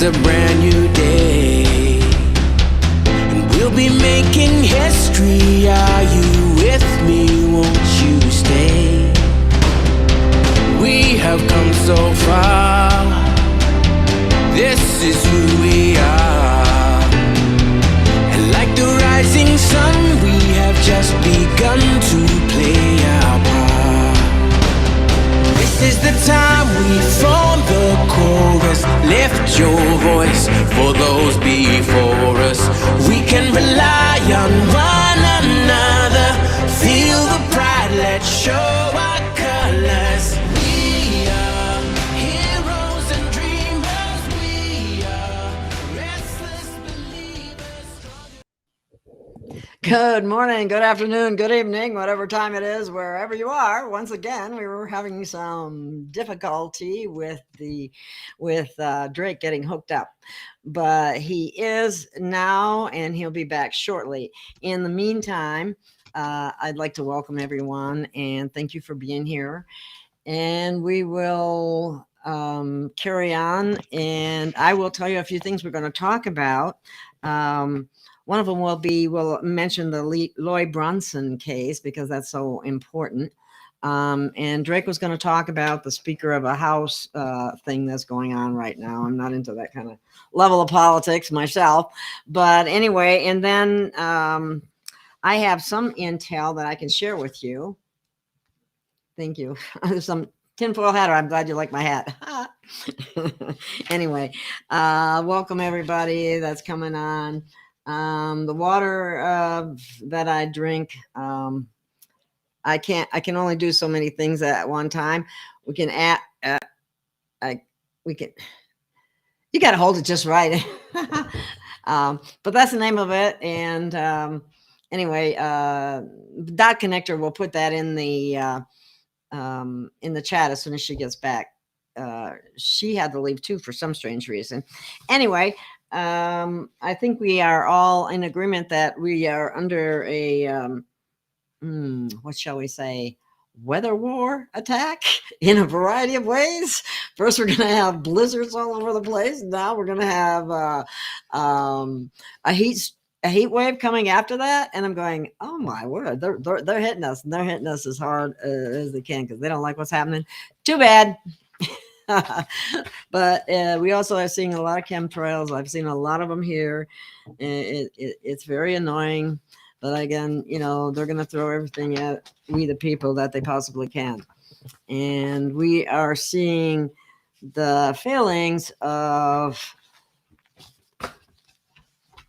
It's a brand new day, and we'll be making history. Are you with me? Won't you stay? We have come so far. This is who we are. And like the rising sun, we have just begun to play our part. This is the time we form the chorus. Lift your voice for those before us. We can rely on one another. Feel the pride, let's show our colors. We are heroes and dreamers. We are restless believers. Good morning, good afternoon, good evening, whatever time it is, wherever you are. Once again, we were having some difficulty with Drake getting hooked up, but he is now, and he'll be back shortly. In the meantime, I'd like to welcome everyone and thank you for being here. And we will carry on, and I will tell you a few things we're going to talk about. One of them we'll mention the Lloyd Bronson case because that's so important. And Drake was going to talk about the Speaker of a House thing that's going on right now. I'm not into that kind of level of politics myself. But anyway, and then I have some intel that I can share with you. Thank you. There's some tinfoil hat. I'm glad you like my hat. Anyway, welcome everybody that's coming on. The water that I drink, I can only do so many things at one time. We can you got to hold it just right. But that's the name of it. And anyway, dot connector, we'll put that in the chat as soon as she gets back. She had to leave too for some strange reason. Anyway, I think we are all in agreement that we are under a what shall we say, weather war attack in a variety of ways. First, we're going to have blizzards all over the place. Now we're going to have a heat wave coming after that, and I'm going, oh my word, they're hitting us, and they're hitting us as hard as they can because they don't like what's happening. Too bad. But we also are seeing a lot of chemtrails. I've seen a lot of them here. It's very annoying, but again, they're going to throw everything at we the people that they possibly can, and we are seeing the failings of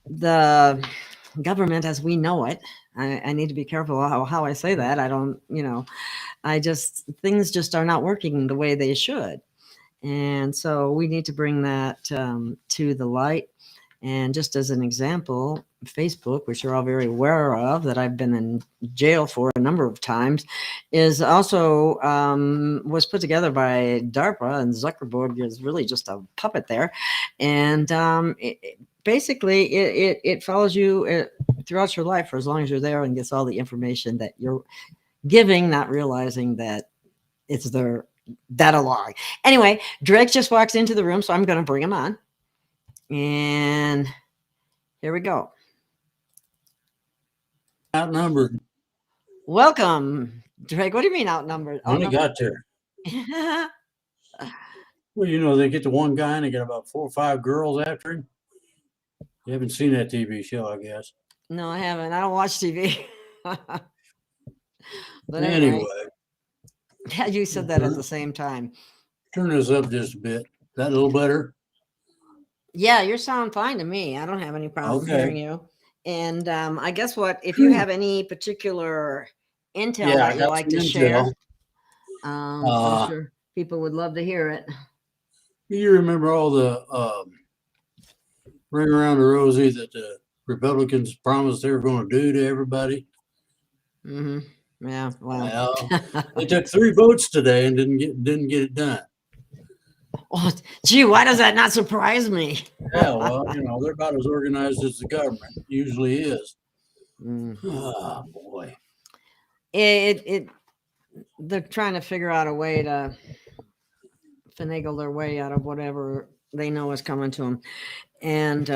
the government as we know it. I need to be careful how I say that. I don't, things just are not working the way they should. And so we need to bring that to the light. And just as an example, Facebook, which you're all very aware of, that I've been in jail for a number of times, is also was put together by DARPA, and Zuckerberg is really just a puppet there. And basically, it follows you throughout your life for as long as you're there and gets all the information that you're giving, not realizing that it's their that along. Anyway, Drake just walks into the room, so I'm going to bring him on. And here we go. Outnumbered. Welcome, Drake. What do you mean outnumbered? When he got there. Well, they get to one guy and they get about 4 or 5 girls after him. You haven't seen that TV show, I guess. No, I haven't. I don't watch TV. But anyway. You said that at the same time. Turn this up just a bit. That a little better? Yeah, you sound fine to me. I don't have any problem hearing you. And I guess if you have any particular intel that you'd like to share, I'm sure people would love to hear it. You remember all the ring around the rosy that the Republicans promised they were going to do to everybody? Mm-hmm. Yeah, well, they took 3 votes today and didn't get it done. Oh, gee, why does that not surprise me? Yeah, well, they're about as organized as the government usually is. Oh boy, they're trying to figure out a way to finagle their way out of whatever they know is coming to them. And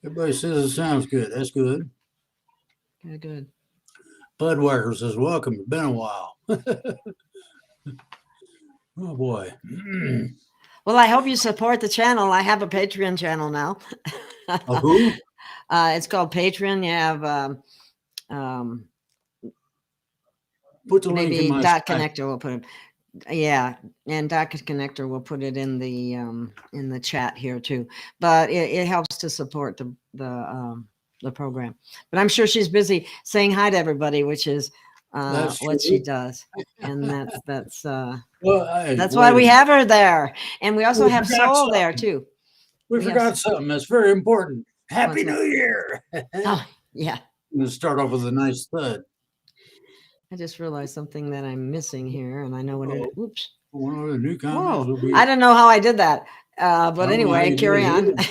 Everybody says it sounds good. That's good. good. Budweiser says, welcome. It's been a while. Oh, boy. Well, I hope you support the channel. I have a Patreon channel now. Oh, who? It's called Patreon. You have Put the link in maybe my Dot Skype. Connector will put it. Yeah, and Dot Connector will put it in the chat here too. But it helps to support the program. But I'm sure she's busy saying hi to everybody, which is That's what true. she does, and that's Well, hey, that's wait why a we minute. have her there, and we also We have forgot Soul there something. too. We We have forgot something that's very important. Happy What's that? New Year. Oh, yeah. Let's start off with a nice thud. I just realized something that I'm missing here, and I know what it is. Oops. One of the new comments Whoa. will be. I don't know how I did that. But I don't know how anyway, you carry did on. it.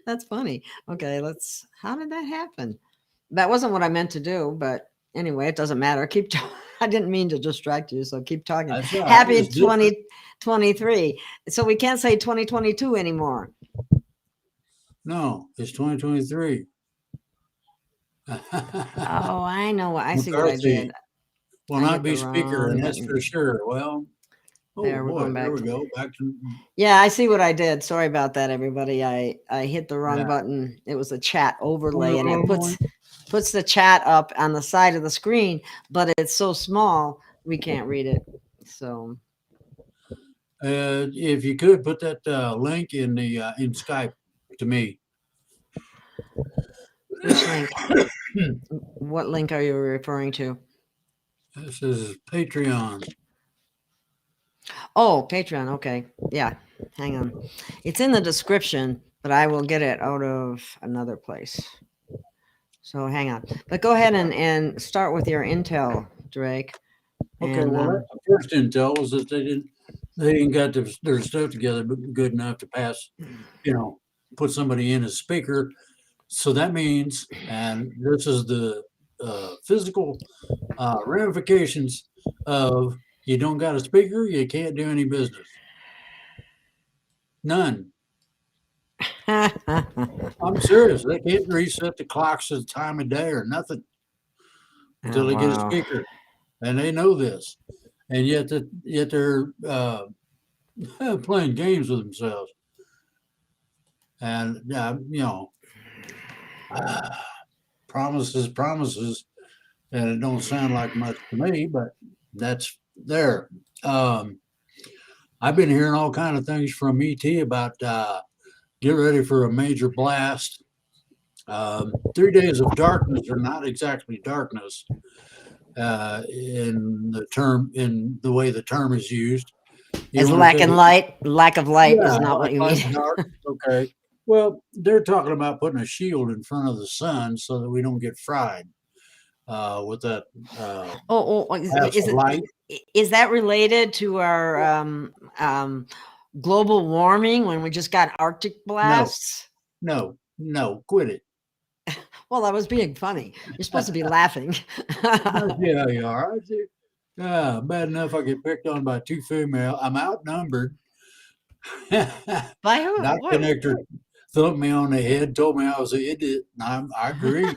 That's funny. Okay, how did that happen? That wasn't what I meant to do, but anyway, it doesn't matter. Keep talking. I didn't mean to distract you, so keep talking. That's all right. Happy It's different. 2023. So we can't say 2022 anymore. No, it's 2023. Oh, I know. I see what I McCarthy did. will I not hit be the speaker, wrong and that's button. for sure. Well, oh There, we're boy, going there back we to- go. Back to Yeah, I see what I did. Sorry about that, everybody. I hit the wrong Yeah. button. It was a chat overlay, and Oh, it puts the chat up on the side of the screen, but it's so small we can't read it. So if you could put that link in the in Skype to me. which link? What link are you referring to? This is Patreon. Oh, Patreon. Okay. Yeah. Hang on. It's in the description, but I will get it out of another place. So hang on. But go ahead and start with your intel, Drake. Okay, And, well, the first intel was that they didn't got their stuff together good enough to pass, put somebody in as speaker. So that means, and this is the physical ramifications of you don't got a speaker, you can't do any business. None. I'm serious. They can't reset the clocks at the time of day or nothing until they get a speaker, and they know this, and yet they're playing games with themselves, and promises, and it don't sound like much to me, but that's there. I've been hearing all kind of things from ET about get ready for a major blast. 3 days of darkness are not exactly darkness in the way the term is used. Is lack of light is not what you like mean. dark. Okay. Well, they're talking about putting a shield in front of the sun so that we don't get fried with that light. Is that related to our global warming when we just got Arctic blasts? No, quit it. Well, I was being funny. You're supposed to be laughing. Yeah, you are. Bad enough I get picked on by two female. I'm outnumbered. By who? Dot Connector thumped me on the head, told me I was an idiot. And I agree.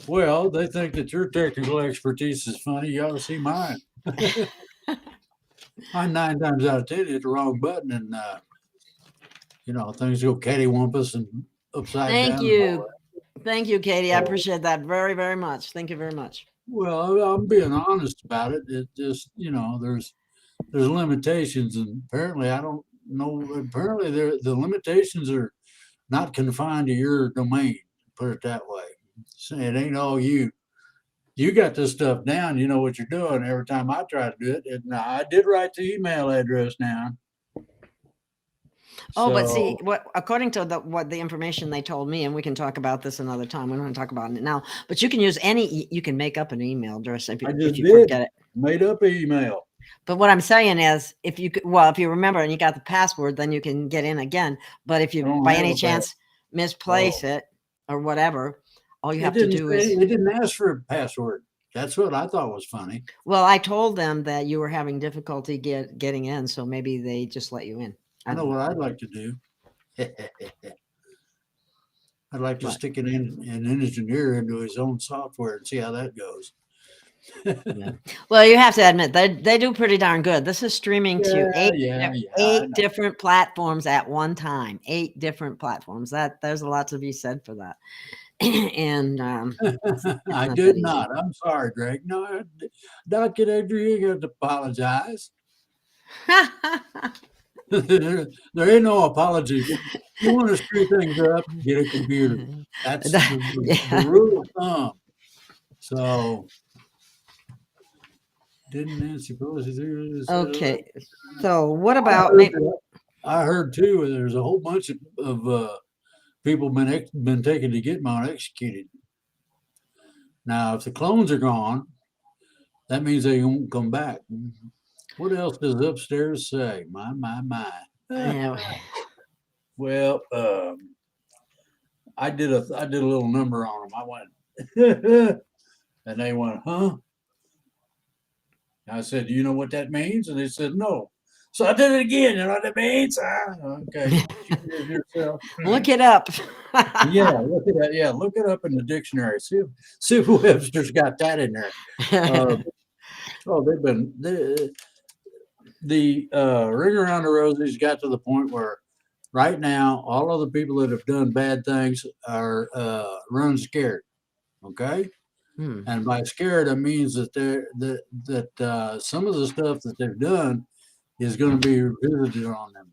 Well, they think that your technical expertise is funny. You ought to see mine. I 9 times out of 10 hit the wrong button, and things go cattywampus and upside down. Thank you, Katie. I appreciate that very, very much. Thank you very much. Well, I'm being honest about it. It just, there's limitations, and apparently I don't know. Apparently, the limitations are not confined to your domain. Put it that way. So it ain't all you. You got this stuff down. You know what you're doing. Every time I try to do it, and I did write the email address down. Oh, but see, according to what the information they told me, and we can talk about this another time. We don't want to talk about it now. But you can use you can make up an email address if you forget it. Made up email. But what I'm saying is, if you remember and you got the password, then you can get in again. But if you by any chance misplace it or whatever, all you have to do is. It didn't ask for a password. That's what I thought was funny. Well, I told them that you were having difficulty getting in, so maybe they just let you in. I know what I'd like to do. I'd like to What? stick an engineer into his own software and see how that goes. Yeah. Well, you have to admit they do pretty darn good. This is streaming to Yeah. I eight know. different platforms at one time. 8 different platforms. That there's a lot to be said for that. And it's I not did that not. I'm sorry, Greg. No, Dr. Edgar, you got to apologize. there ain't no apology. You want to screw things up, get a computer. That's the Yeah. rule of thumb. So, didn't Nancy Pelosi do this? Okay. So what I about heard, maybe? I heard too. There's a whole bunch of people been taken to Gitmo executed. Now, if the clones are gone, that means they won't come back. What else does upstairs say? My. Yeah. Well, I did a little number on them. I went, and they went, huh? I said, do you know what that means? And they said, no. So I did it again. You know what that means? Okay. Yourself. Look it up. Yeah, look it up. Yeah, look it up in the dictionary. See if Webster's got that in there. They've been the ring around the rosies got to the point where right now all of the people that have done bad things are run scared. Okay. And by scared, I means that some of the stuff that they've done is going to be visited on them.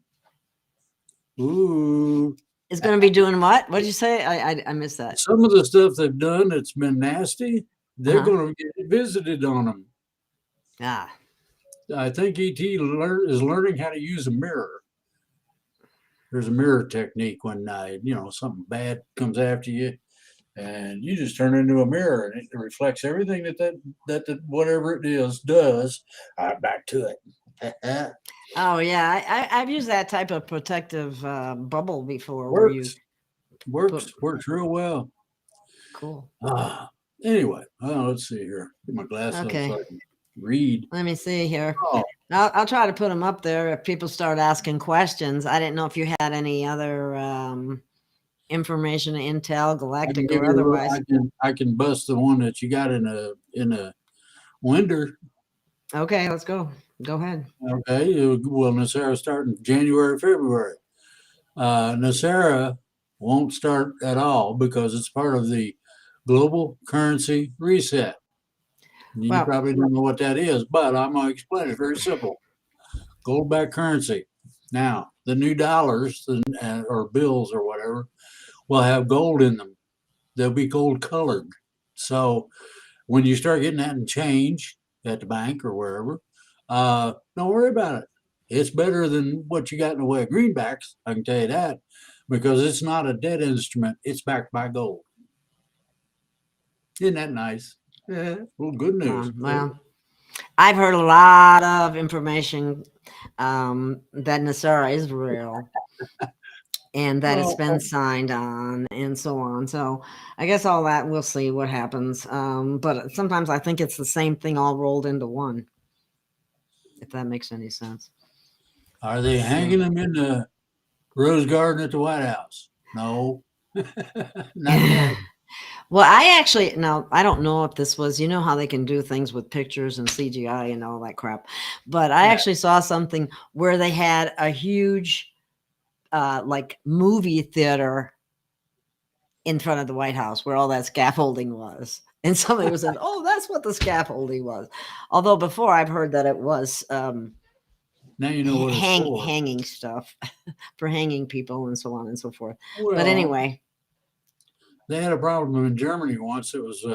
Ooh. It's going to be doing what? What did you say? I missed that. Some of the stuff they've done that's been nasty, they're going to get visited on them. Ah. I think ET is learning how to use a mirror. There's a mirror technique when something bad comes after you, and you just turn into a mirror, and it reflects everything that whatever it is does. Back to it. Oh yeah, I've used that type of protective bubble before. Works real well. Cool. Anyway, let's see here. Get my glasses Okay. so I can read. Let me see here. Oh. I'll try to put them up there if people start asking questions. I didn't know if you had any other information, intel, galactic or otherwise. I can bust the one that you got in a window. Okay, let's go. Go ahead. Okay. Well, NESARA starting January, February. NESARA won't start at all because it's part of the global currency reset. You probably don't know what that is, but I'm going to explain it. Very simple. Gold-backed currency. Now, the new dollars or bills or whatever will have gold in them. They'll be gold-colored. So when you start getting that in change at the bank or wherever, don't worry about it. It's better than what you got in the way of greenbacks, I can tell you that, because it's not a debt instrument. It's backed by gold. Isn't that nice? Yeah, well, good news. Well, I've heard a lot of information that NESARA is real and that it's been signed on and so on. So I guess all that, we'll see what happens. But sometimes I think it's the same thing all rolled into one, if that makes any sense. Are they hanging them in the Rose Garden at the White House? No. Not yet. Well, I don't know if this was, you know how they can do things with pictures and CGI and all that crap, but I actually saw something where they had a huge, like movie theater in front of the White House where all that scaffolding was. And somebody was saying, oh, that's what the scaffolding was. Although before I've heard that it was, now you know what it's for. Hanging stuff for hanging people and so on and so forth. Well, but anyway. They had a problem in Germany once. It was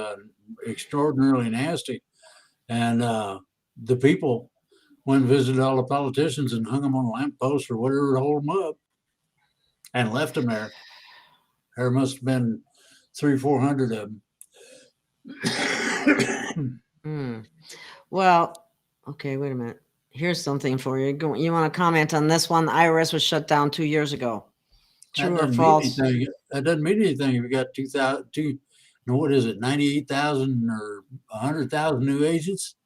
extraordinarily nasty. And the people went and visited all the politicians and hung them on a lamppost or whatever to hold them up and left them there. There must have been 300-400 of them. Well, okay, wait a minute. Here's something for you. You want to comment on this one? The IRS was shut down 2 years ago. True or false? That doesn't mean anything if you got what is it, 98,000 or 100,000 new agents?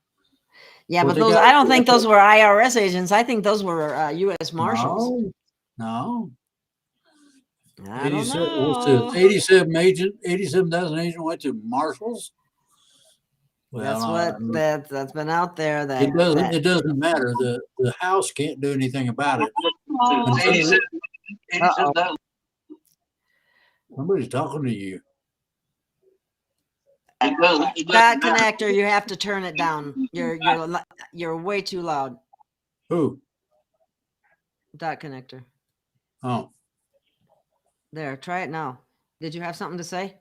Yeah, What but they those, got? I don't think those were IRS agents. I think those were U.S. Marshals. No. I don't What's this? know. 87,000 agents went to marshals. That's Well, what that's been out there. it doesn't matter. The House can't do anything about it. Somebody's talking to you. That connector, you have to turn it down. You're way too loud. Who? That connector. Oh. There, try it now. Did you have something to say?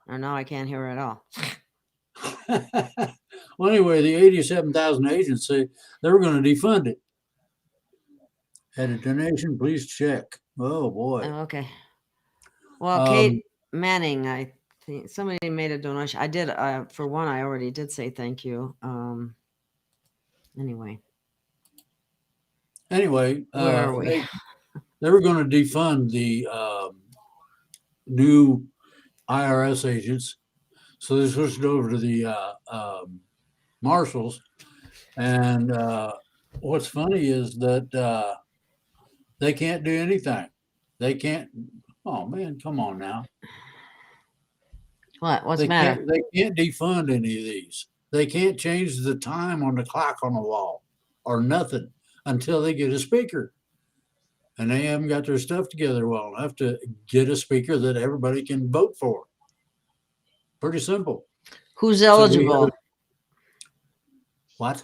Or no, I can't hear it at all. Well, anyway, the 87,000 agents say they were going to defund it. Had a donation, please check. Oh boy. Oh, okay. Well, Kate Manning, I think somebody made a donation. I did. For one, I already did say thank you. Anyway, where are we? They were going to defund the new IRS agents, so they switched over to the marshals. And what's funny is that they can't do anything. They can't. Oh man, come on now. What's the matter? They can't defund any of these. They can't change the time on the clock on the wall or nothing until they get a speaker. And they haven't got their stuff together well enough to get a speaker that everybody can vote for. Pretty simple. Who's eligible? What?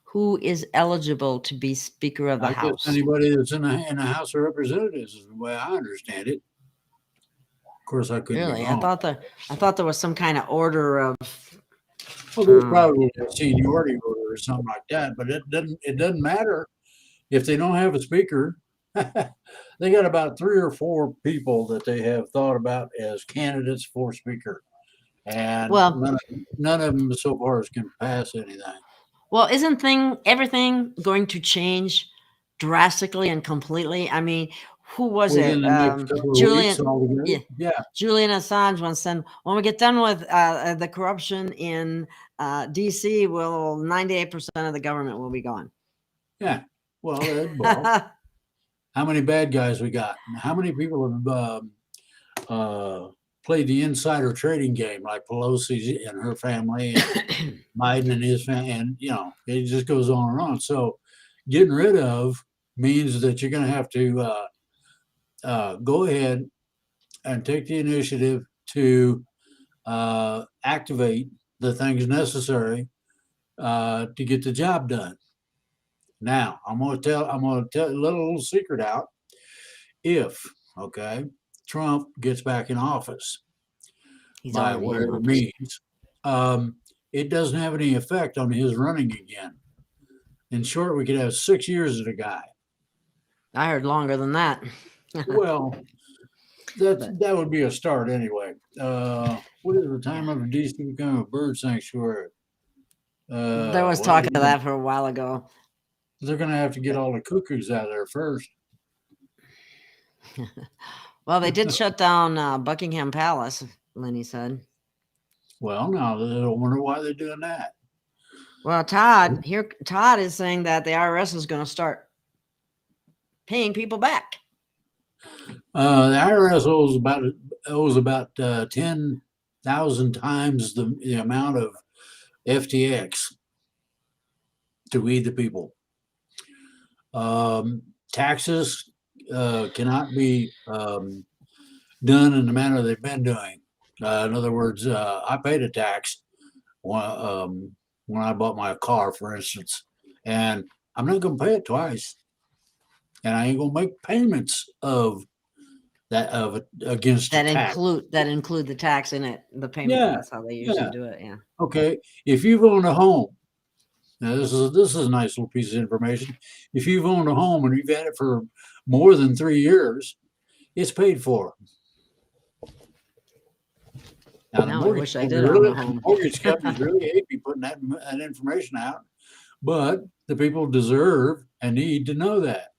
Who is eligible to be Speaker of the House? Anybody that's in the House of Representatives is the way I understand it. Of course, I couldn't. Really, I thought there was some kind of order of. Well, there's probably a seniority order or something like that, but it doesn't matter if they don't have a speaker. They got about 3 or 4 people that they have thought about as candidates for speaker, and none of them so far as can pass anything. Well, isn't everything going to change drastically and completely? I mean, who was it? Julian. Julian Assange once said, "When we get done with the corruption in D.C., 98% of the government will be gone." Yeah. Well, how many bad guys we got? How many people have played the insider trading game, like Pelosi and her family, and Biden and his family, and it just goes on and on. So, getting rid of means that you're going to have to go ahead and take the initiative to activate the things necessary to get the job done. Now, I'm going to tell a little secret out. If Trump gets back in office, by whatever means, it doesn't have any effect on his running again. In short, we could have 6 years of the guy. I heard longer than that. Well, that would be a start anyway. What is the time of DC becoming a bird sanctuary? There was talk of that for a while ago. They're going to have to get all the cuckoos out of there first. Well, they did shut down Buckingham Palace, Lenny said. Well, now I wonder why they're doing that. Well, Todd is saying that the IRS is going to start paying people back. The IRS owes about 10,000 times the amount of FTX to we the people. Taxes cannot be done in the manner they've been doing. In other words, I paid a tax when I bought my car, for instance, and I'm not going to pay it twice, and I ain't going to make payments against that tax. include the tax in it, the payment. Yeah, that's how they usually do it. Yeah. Okay, if you've owned a home. Now, this is a nice little piece of information. If you've owned a home and you've had it for more than 3 years, it's paid for. Now I wish I did own a home. Mortgage companies really hate me putting that information out, but the people deserve and need to know that.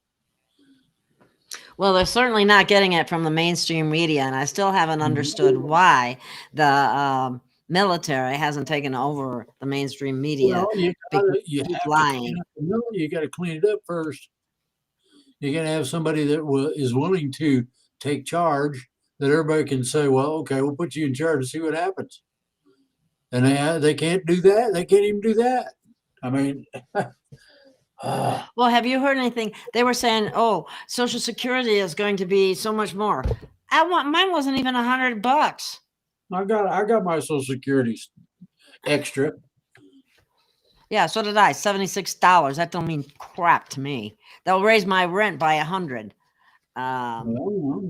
Well, they're certainly not getting it from the mainstream media, and I still haven't understood why the military hasn't taken over the mainstream media. Well, you Keep have to clean lying. up the middle. You got to clean it up first. You got to have somebody that is willing to take charge. That everybody can say, "Well, okay, we'll put you in charge and see what happens." And they can't do that. They can't even do that. I mean, Well, have you heard anything? They were saying, "Oh, Social Security is going to be so much more." Mine wasn't even $100. I got my Social Security extra. Yeah, so did I. $76. That don't mean crap to me. They'll raise my rent by 100. Well,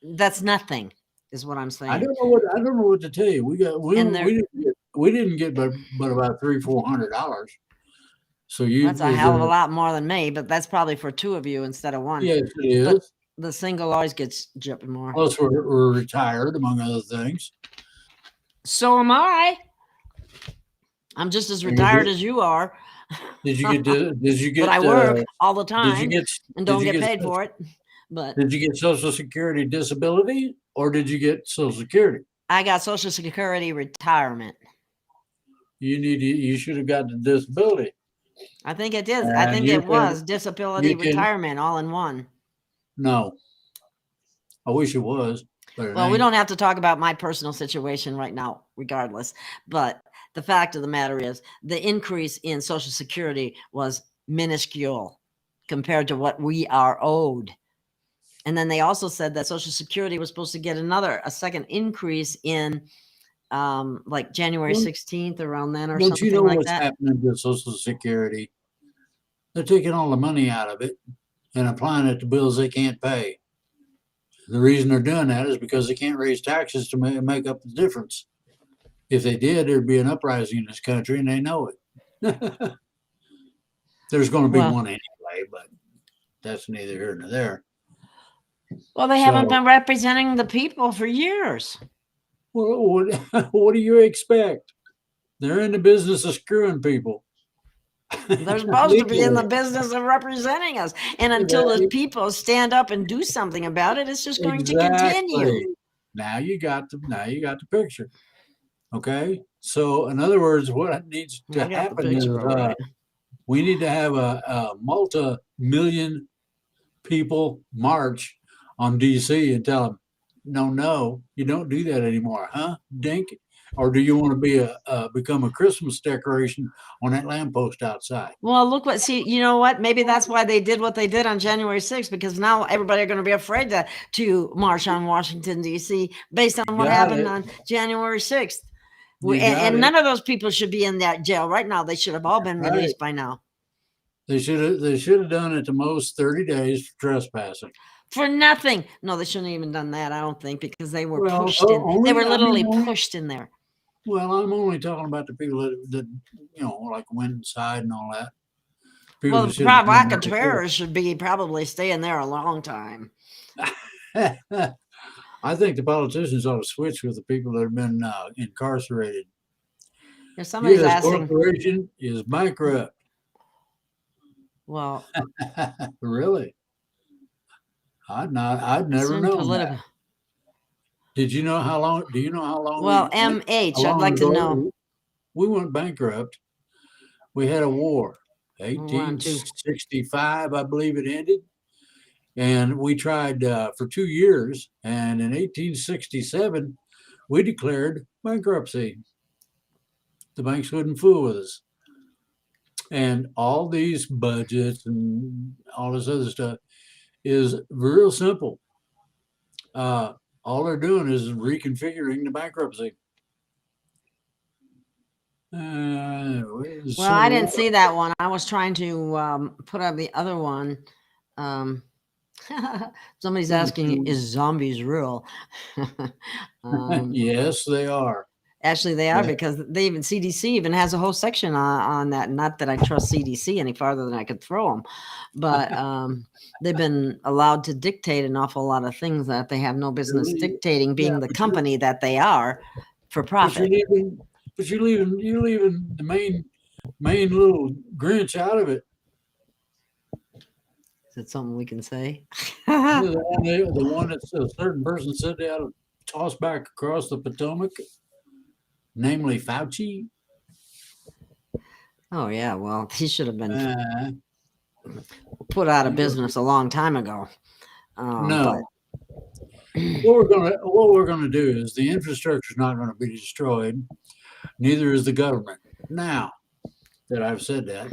That's nothing, is what I'm I saying. don't know what to tell you. We didn't get but about $300-400. So That's a hell of a lot more than me, but that's probably for two of you instead of one. yes, it is. But the single always gets gypped more. Plus, we're retired, among other things. So am I. I'm just as retired as you are. Did you get? But I work all the time and don't did you get paid for it. But Did you get Social Security disability or did you get Social Security? I got Social Security retirement. You should have got the disability. I think it is. I think it was disability retirement all in one. No. I wish it was. Well, we don't have to talk about my personal situation right now, regardless. But the fact of the matter is the increase in Social Security was minuscule compared to what we are owed. And then they also said that Social Security was supposed to get a second increase in like January 16th, around then or something like that. Don't you know what's happening to Social Security? They're taking all the money out of it and applying it to bills they can't pay. The reason they're doing that is because they can't raise taxes to make up the difference. If they did, there'd be an uprising in this country, and they know it. There's going to be one anyway, but that's neither here nor there. Well, they haven't been representing the people for years. Well, what do you expect? They're in the business of screwing people. They're supposed to be in the business of representing us. And until the people stand up and do something about it, it's just going to continue. Now you got the picture. Okay. So in other words, what needs to happen is we need to have a multi-million people march on DC and tell them, no, you don't do that anymore, huh? Dink. Or do you want to become a Christmas decoration on that lamppost outside? Well, you know what? Maybe that's why they did what they did on January 6th, because now everybody are going to be afraid to march on Washington, D.C. based on what happened on January 6th. And none of those people should be in that jail right now. They should have all been released by now. They should have done at the most 30 days for trespassing. For nothing. No, they shouldn't have even done that, I don't think, because they were pushed in. They were literally pushed in there. Well, I'm only talking about the people that like went inside and all that. Well, the provocateurs should be probably staying there a long time. I think the politicians ought to switch with the people that have been incarcerated. If somebody's asking, corporation is bankrupt. Well, really? I'd never known that. Did you know how long? Do you know how long? Well, I'd like to know. We went bankrupt. We had a war. 1865, I believe it ended. And we tried for 2 years. And in 1867, we declared bankruptcy. The banks wouldn't fool with us. And all these budgets and all this other stuff is real simple. All they're doing is reconfiguring the bankruptcy. Well, I didn't see that one. I was trying to put up the other one. Somebody's asking, is zombies real? Yes, they are. Actually, they are, because CDC even has a whole section on that. Not that I trust CDC any farther than I could throw them, but they've been allowed to dictate an awful lot of things that they have no business dictating, being the company that they are for profit. But you're leaving the main little Grinch out of it. Is it something we can say? The one that a certain person said they ought to toss back across the Potomac, namely Fauci. Oh yeah, well, he should have been Uh, put out of business a long time ago. no. What we're gonna do is the infrastructure is not going to be destroyed. Neither is the government. Now that I've said that,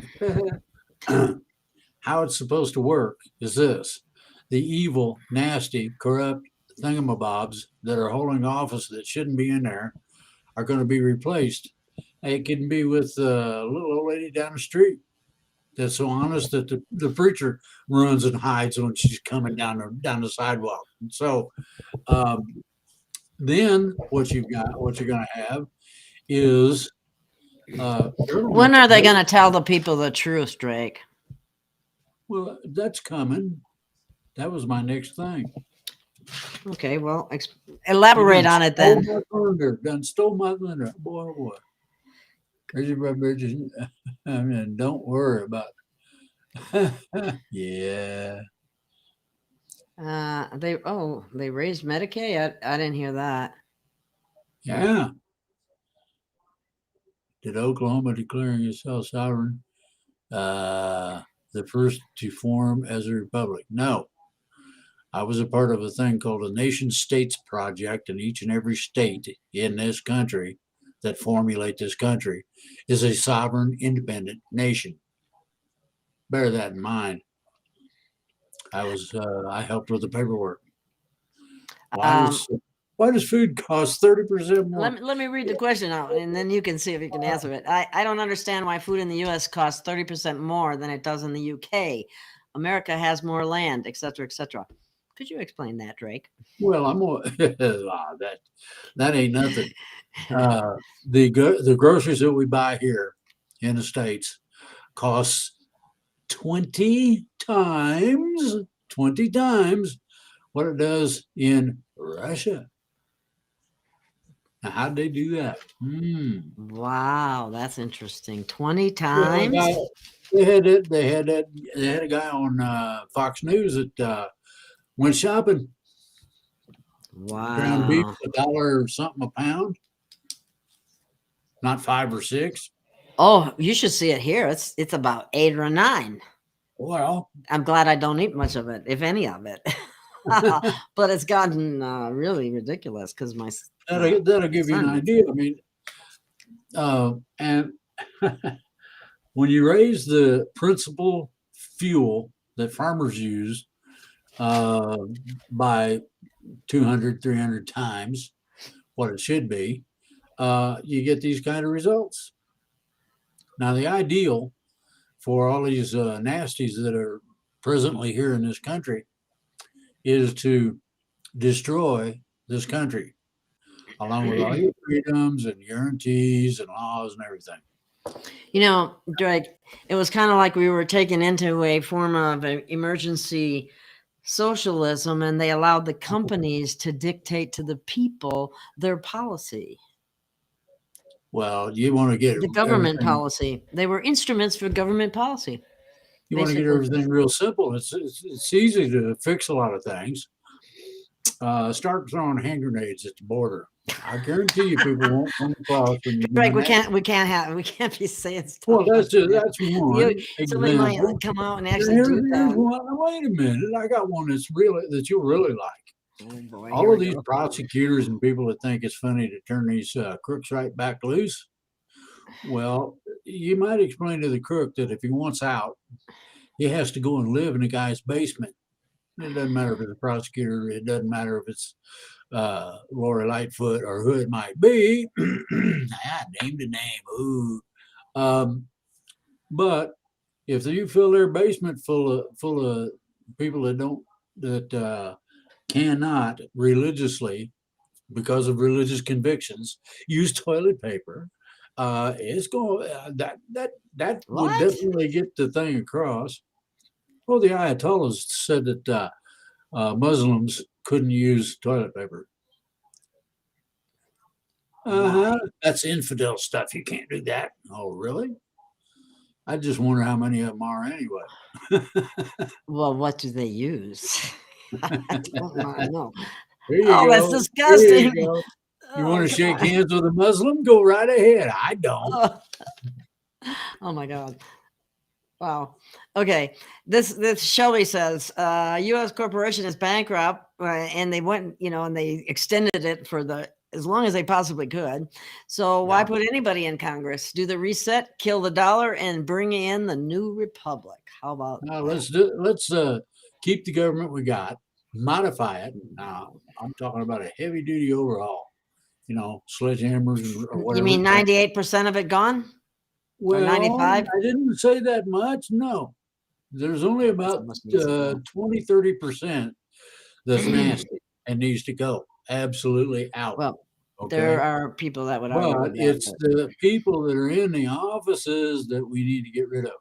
how it's supposed to work is this: the evil, nasty, corrupt thingamabobs that are holding office that shouldn't be in there are going to be replaced. It can be with a little old lady down the street that's so honest that the preacher runs and hides when she's coming down the sidewalk. And so then what you're going to have is when are they going to tell the people the truth, Drake? Well, that's coming. That was my next thing. Okay, well, elaborate on it then. Stole my thunder, boy, oh boy. Crazy bridges. I mean, don't worry about it. Yeah. They raised Medicaid. I didn't hear that. Yeah. Did Oklahoma declaring itself sovereign? The first to form as a republic? No. I was a part of a thing called a nation states project, and each and every state in this country that formulate this country is a sovereign, independent nation. Bear that in mind. I helped with the paperwork. Why does food cost 30% more? Let me read the question out, and then you can see if you can answer it. I don't understand why food in the U.S. costs 30% more than it does in the U.K. America has more land, etc., etc. Could you explain that, Drake? Well, that ain't nothing. The groceries that we buy here in the States costs 20 times what it does in Russia. Now, how'd they do that? Wow, that's interesting. 20 times. They had a guy on Fox News that went shopping. Wow. Ground beef, $1 or something a pound, not 5 or 6. Oh, you should see it here. It's about 8 or 9. Well, I'm glad I don't eat much of it, if any of it. But it's gotten really ridiculous because that'll give you an idea. I mean, and when you raise the principal fuel that farmers use by 200, 300 times what it should be, you get these kind of results. Now, the ideal for all these nasties that are presently here in this country is to destroy this country, along with all your freedoms and guarantees and laws and everything. You know, Drake, it was kind of like we were taken into a form of emergency socialism, and they allowed the companies to dictate to the people their policy. Well, you want to get the government policy. They were instruments for government policy. You want to get everything real simple. It's easy to fix a lot of things. Start throwing hand grenades at the border. I guarantee you, people won't come across. Greg, we can't be saying stuff. Well, that's one. Somebody might come out and actually do that. Wait a minute, I got one that you'll really like. Oh boy, all of these prosecutors and people that think it's funny to turn these crooks right back loose. Well, you might explain to the crook that if he wants out, he has to go and live in a guy's basement. It doesn't matter if it's a prosecutor. It doesn't matter if it's Lori Lightfoot or who it might be. I named a name. Ooh. But if you fill their basement full of people that cannot religiously, because of religious convictions, use toilet paper, it's going that would definitely get the thing across. Well, the Ayatollahs said that Muslims couldn't use toilet paper. That's infidel stuff. You can't do that. Oh, really? I just wonder how many of them are anyway. Well, what do they use? I don't know. There you Oh, that's go. There you disgusting. go. You Oh, want to come shake on. hands with a Muslim? Go right ahead. I don't. Oh, oh my God. Wow. Okay. This Shelby says U.S. corporation is bankrupt, and they went, and they extended it for as long as they possibly could. So why Yeah. put anybody in Congress? Do the reset, kill the dollar, and bring in the new republic. How about Now that? let's keep the government we got, modify it. Now No. I'm talking about a heavy duty overhaul. Sledgehammers or You whatever mean it takes. 98% of it gone, or Well, 95? I didn't say that much. No, there's only about Someone needs to go. 20, 30% that's nasty and needs to go absolutely out. Well, there Okay. are people that would argue But with that, it's but the people that are in the offices that we need to get rid of.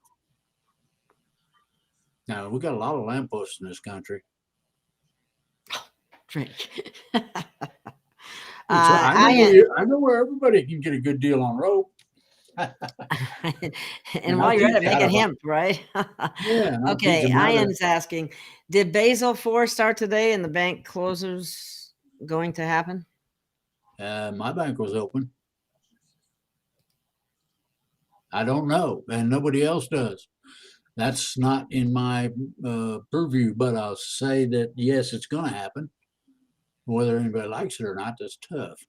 Now, we got a lot of lampposts in this country. drink. So I know I I know where everybody can get a good deal on rope. and And I'll while you're at teach it, you make how it to hemp, right? yeah, and I'll teach Okay, them how to Ian's asking, did Basel 4 start today and the bank closures going to happen? my bank was open. I don't know, and nobody else does. That's not in my purview, but I'll say that yes, it's going to happen. Whether anybody likes it or not, that's tough.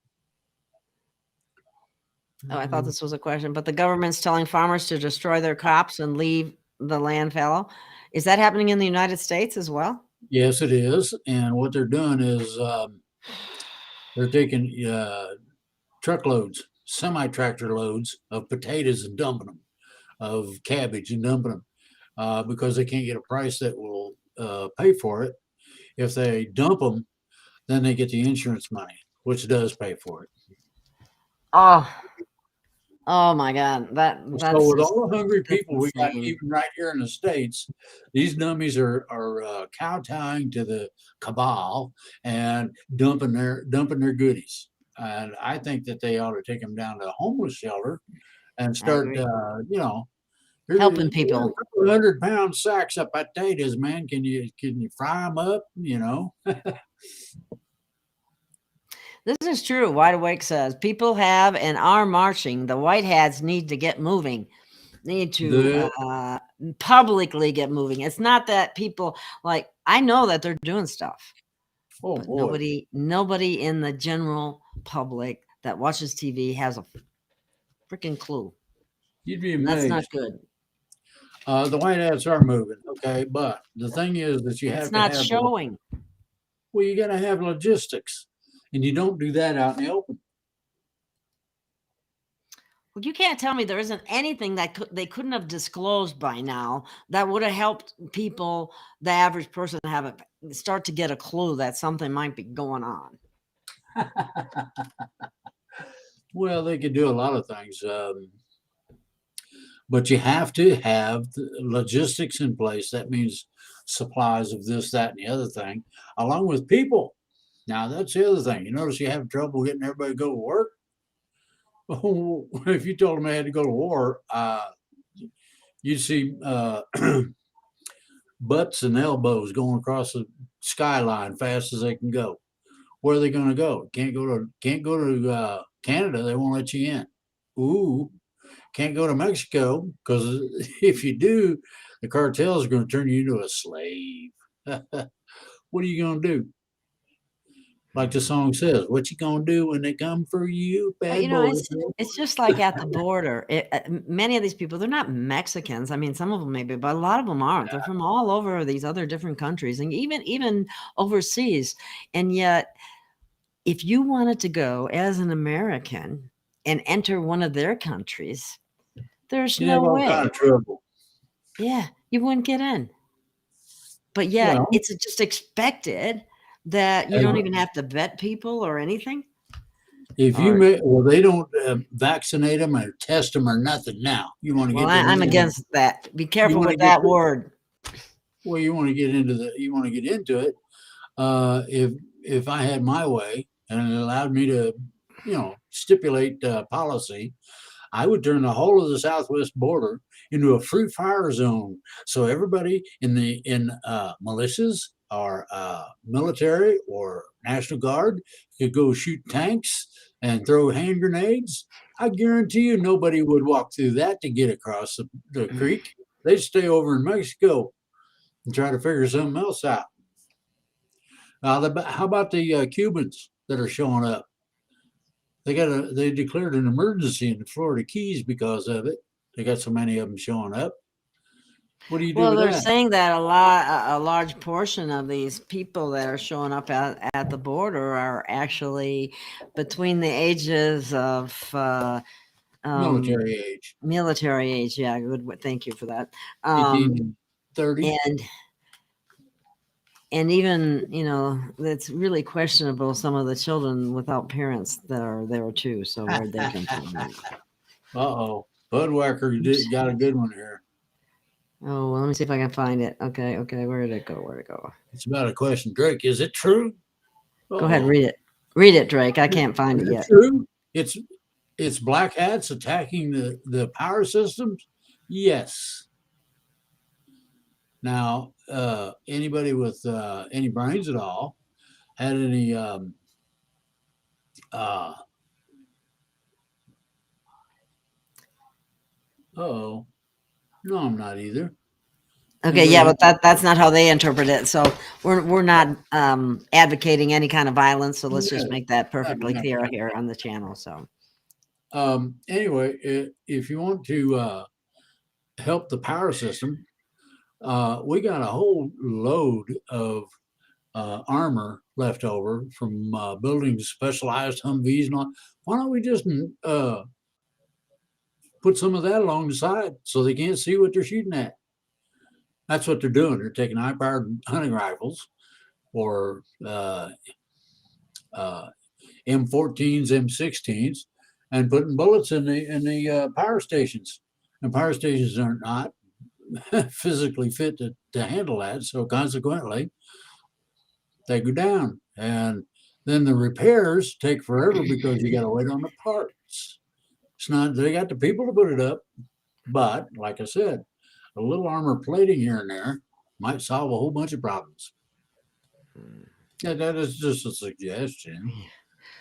Oh, I thought this was a question, but the government's telling farmers to destroy their crops and leave the land fallow. Is that happening in the United States as well? Yes, it is, and what they're doing is they're taking truckloads, semi-tractor loads of potatoes and dumping them, of cabbage and dumping them, because they can't get a price that will pay for it. If they dump them, then they get the insurance money, which does pay for it. Oh, oh my God, So that's with just all the hungry that's people we got, insane. even right here in the States, these dummies are kowtowing to the cabal and dumping their goodies. And I think that they ought to take them down to a homeless shelter and I start, agree. here's Helping a people. couple of 100-pound sacks of potatoes, man. Can you fry them up? This is true. Wide Awake says people have and are marching. The white hats need to get moving. Need to The publicly get moving. It's not that people I know that they're doing stuff, oh but boy, nobody in the general public that watches TV has a freaking clue. you'd be And that's not amazed. good. The white hats are moving, okay, but the thing is that you It's have to not have showing. well, you got to have logistics, and you don't do that out in the open. Well, you can't tell me there isn't anything that they couldn't have disclosed by now that would have helped people, the average person, start to get a clue that something might be going on. Well, they could do a lot of things, but you have to have the logistics in place. That means supplies of this, that, and the other thing, along with people. Now, that's the other thing. You notice you have trouble getting everybody to go to work. Oh, if you told them they had to go to war, you'd see butts and elbows going across the skyline fast as they can go. Where are they going to go? Can't go to Canada. They won't let you in. Ooh, can't go to Mexico because if you do, the cartels are going to turn you into a slave. What are you going to do? Like the song says, what you going to do when they come for you, But bad boy? it's just like at the border. Many of these people, they're not Mexicans. I mean, some of them maybe, but a lot of them aren't. They're from all over these other different countries, and even overseas. And yet, if you wanted to go as an American and enter one of their countries, there's You no have all kind way. of trouble. Yeah, you wouldn't get in. But yet, Well, it's just expected that you and don't even have to vet people or anything. if you Or well, they don't vaccinate them or test them or nothing. Now you want to well, get to I'm the against that. Be you careful want to with get that word. well, you want to get into it. If I had my way and it allowed me to, stipulate policy, I would turn the whole of the southwest border into a free fire zone. So everybody in militias our military or National Guard could go shoot tanks and throw hand grenades, I guarantee you nobody would walk through that to get across the creek. They'd stay over in Mexico and try to figure something else out. How about the Cubans that are showing up? They declared an emergency in the Florida Keys because of it. They got so many of them showing up. What do you do Well, with they're that? saying that a large portion of these people that are showing up at the border are actually between the ages of Military age, military age. Yeah, good. Thank you for that. 18 and 30. And even, it's really questionable, some of the children without parents that are there too. So where'd they come from? Uh-oh. Budwhacker got a good one here. Oh, well, let me see if I can find it. Okay. Where did it go? It's about a question. Drake, is it true? Go ahead, Uh-oh. read it. Read it, Drake. I can't find Is it it yet. true? It's black hats attacking the power systems? Yes. Now, anybody with any brains at all had any uh-oh. No, I'm not either. Okay, yeah, but that's not how they interpret it. So we're not advocating any kind of violence. So let's just make that perfectly clear here on the channel. So anyway, if you want to help the power system, we got a whole load of armor left over from building specialized Humvees and all. Why don't we just put some of that along the side so they can't see what they're shooting at? That's what they're doing. They're taking high-powered hunting rifles or M14s, M16s, and putting bullets in the power stations. And power stations are not physically fit to handle that. So consequently, they go down. And then the repairs take forever because you got to wait on the parts. It's not, they got the people to put it up. But like I said, a little armor plating here and there might solve a whole bunch of problems. Yeah, that is just a suggestion.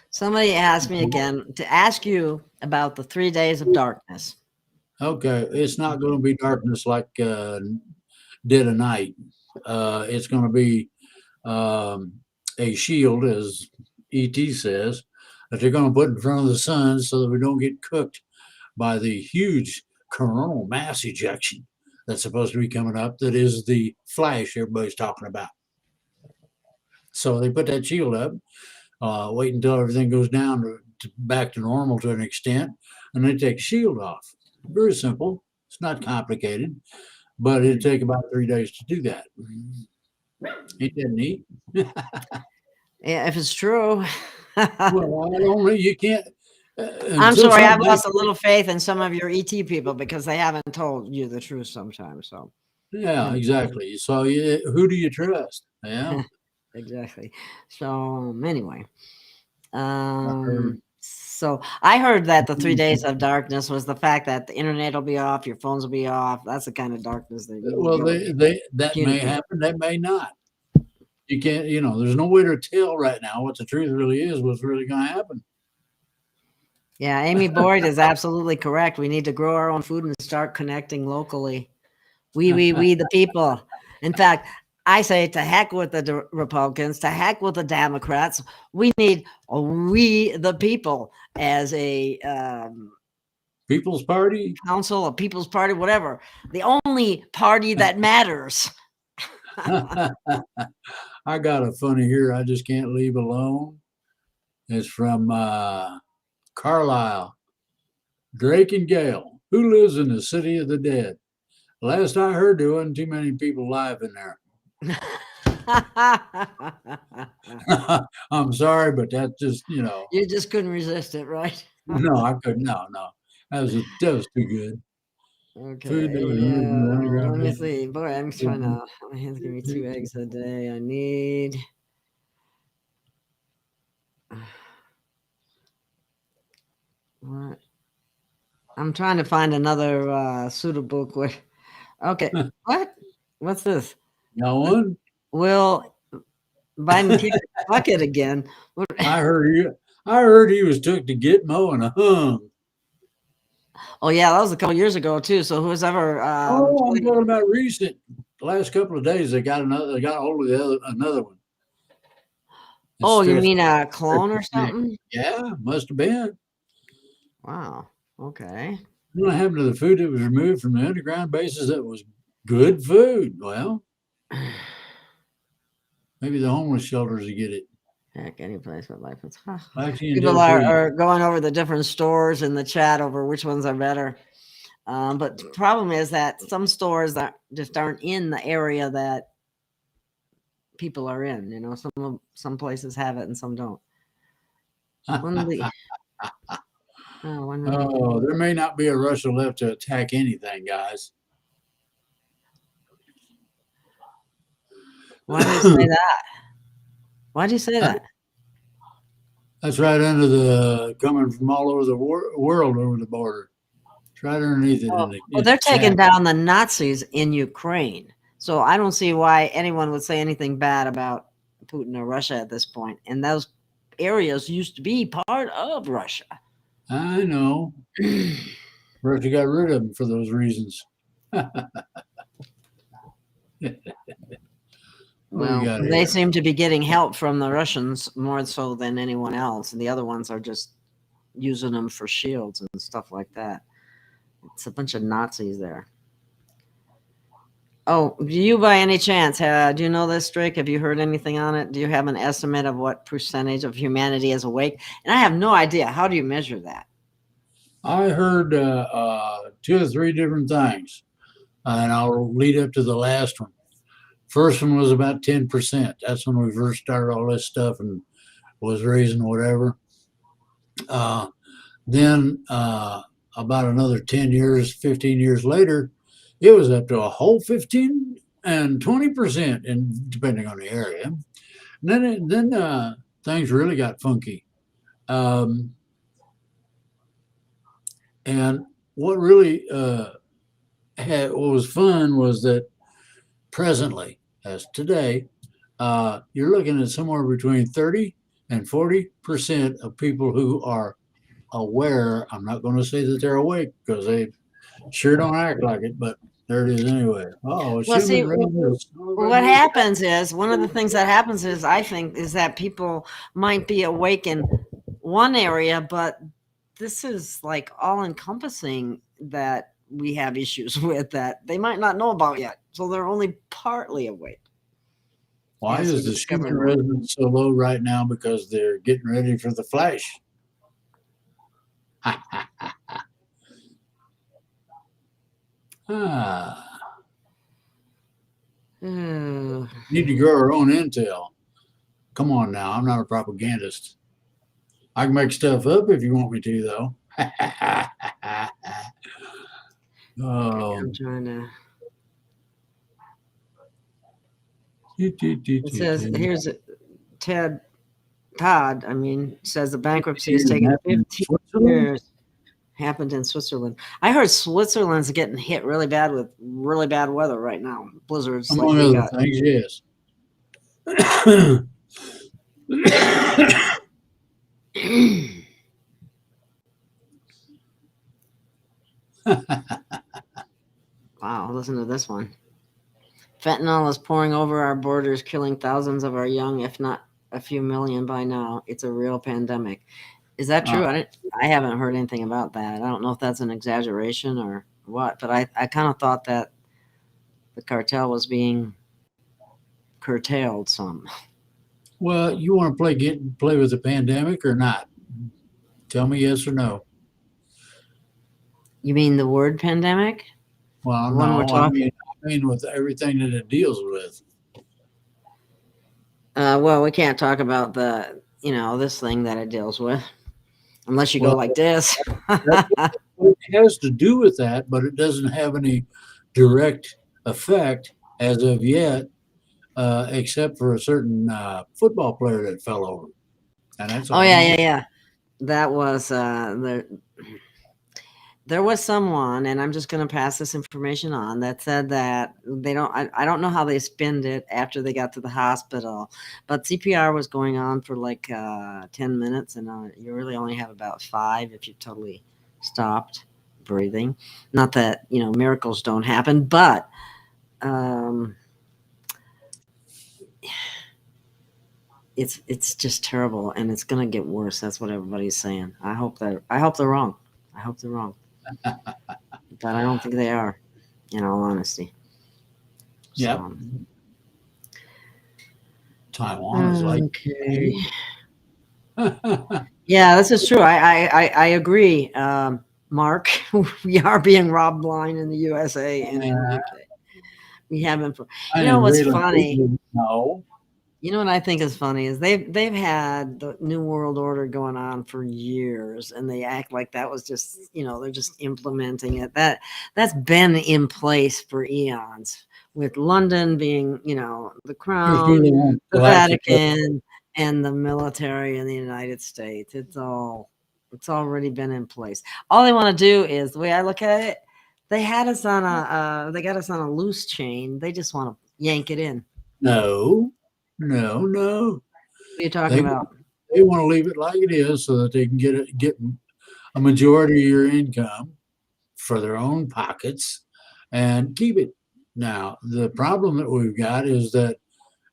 somebody asked me again to ask you about the 3 days of darkness. Okay, it's not going to be darkness like dead of night. It's going to be a shield, as ET says, that they're going to put in front of the sun so that we don't get cooked by the huge coronal mass ejection that's supposed to be coming up. That is the flash everybody's talking about. So they put that shield up, wait until everything goes down back to normal to an extent, and they take the shield off. Very simple. It's not complicated, but it'd take about 3 days to do that. Ain't that neat? Yeah, if it's true. Well, I don't know. You can't. I'm sorry, I've lost a little faith in some of your ET people because they haven't told you the truth sometimes. So yeah, exactly. So who do you trust? Yeah, exactly. So anyway, so I heard that the 3 days of darkness was the fact that the internet will be off, your phones will be off. That's the kind of darkness that you well, that may happen, that may not. You can't, there's no way to tell right now what the truth really is, what's really going to happen. Yeah, Amy Boyd is absolutely correct. We need to grow our own food and start connecting locally. We, the people. In fact, I say to heck with the Republicans, to heck with the Democrats. We need we, the people, as a People's Party, council, a People's Party, whatever. The only party that matters. I got a funny here I just can't leave alone. It's from Carlisle. Drake and Gail, who lives in the city of the dead? Last I heard, there wasn't too many people alive in there. I'm sorry, but that just, You just couldn't resist it, right? No, I couldn't. No. That was too good. Okay. Let me see. Boy, I'm trying to. My hands give me 2 eggs a day. I need. What? I'm trying to find another suitable quick. Okay. What? What's this? No one? Will Biden kicked the bucket again. I heard he was took to Gitmo and hung. Oh yeah, that was a couple years ago too. So who's ever Oh, I'm talking about recent. The last couple of days, they got hold of another one. oh, you mean a clone or something? Yeah, must have been. Wow. Okay. What happened to the food that was removed from the underground bases that was good food? Well, maybe the homeless shelters will get it. Heck, any place with life. Actually, People Delphi. are going over the different stores in the chat over which ones are better. But the problem is that some stores that just aren't in the area that people are in. You know, some places have it and some don't. Oh, there may not be a Russia left to attack anything, guys. Why do you say that? Why do you say that? That's right under the coming from all over the world over the border. It's right underneath it. Well, they're taking down the Nazis in Ukraine. So I don't see why anyone would say anything bad about Putin or Russia at this point. And those areas used to be part of Russia. I know. Russia got rid of them for those reasons. Well, they seem to be getting help from the Russians more so than anyone else. And the other ones are just using them for shields and stuff like that. It's a bunch of Nazis there. Oh, do you by any chance, do you know this, Drake? Have you heard anything on it? Do you have an estimate of what percentage of humanity is awake? And I have no idea. How do you measure that? I heard 2 or 3 different things, and I'll lead up to the last one. First one was about 10%. That's when we first started all this stuff and was raising whatever. Then about another 10 years, 15 years later, it was up to a whole 15 and 20%, and depending on the area. And then things really got funky. And what really what was fun was that presently, as today, you're looking at somewhere between 30 and 40% of people who are aware. I'm not going to say that they're awake because they sure don't act like it, but there it is anyway. Oh, well, see, what happens is one of the things that happens is I think is that people might be awake in one area, but this is like all encompassing that we have issues with that they might not know about yet. So they're only partly awake. Why is the sugar resonance so low right now? Because they're getting ready for the flash. Need to grow our own intel. Come on now, I'm not a propagandist. I can make stuff up if you want me to, though. I'm trying to. It says here's Todd. I mean, says the bankruptcy has taken 15 years. Happened in Switzerland. I heard Switzerland's getting hit really bad with really bad weather right now. Blizzards. Among like other things, yes. Wow, listen to this one. Fentanyl is pouring over our borders, killing thousands of our young, if not a few million by now. It's a real pandemic. Is that true? I haven't heard anything about that. I don't know if that's an exaggeration or what, but I kind of thought that the cartel was being curtailed some. Well, you want to play with the pandemic or not? Tell me yes or no. You mean the word pandemic? Well, no, I mean with everything that it deals with. Well, we can't talk about this thing that it deals with. Unless you go like this. It has to do with that, but it doesn't have any direct effect as of yet, except for a certain football player that fell over. And that's yeah. That was there was someone, and I'm just going to pass this information on, that said that they don't, I don't know how they spinned it after they got to the hospital, but CPR was going on for like 10 minutes, and you really only have about 5 if you totally stopped breathing. Not that, miracles don't happen, but it's just terrible, and it's going to get worse. That's what everybody's saying. I hope they're wrong. I hope they're wrong. But I don't think they are, in all honesty. Yep. So, Taiwan is like, okay. Yeah, this is true. I agree, Mark. We are being robbed blind in the USA and in the UK. We haven't. I You know am what's really funny? no. You know what I think is funny is they've had the New World Order going on for years, and they act like that was just, they're just implementing it. That's been in place for eons, with London being, the crown, the Galactic. Vatican, and the military in the United States. It's already been in place. All they want to do is, the way I look at it, they got us on a loose chain. They just want to yank it in. No. What are you talking They about? they want to leave it like it is so that they can get a majority of your income for their own pockets and keep it. Now, the problem that we've got is that,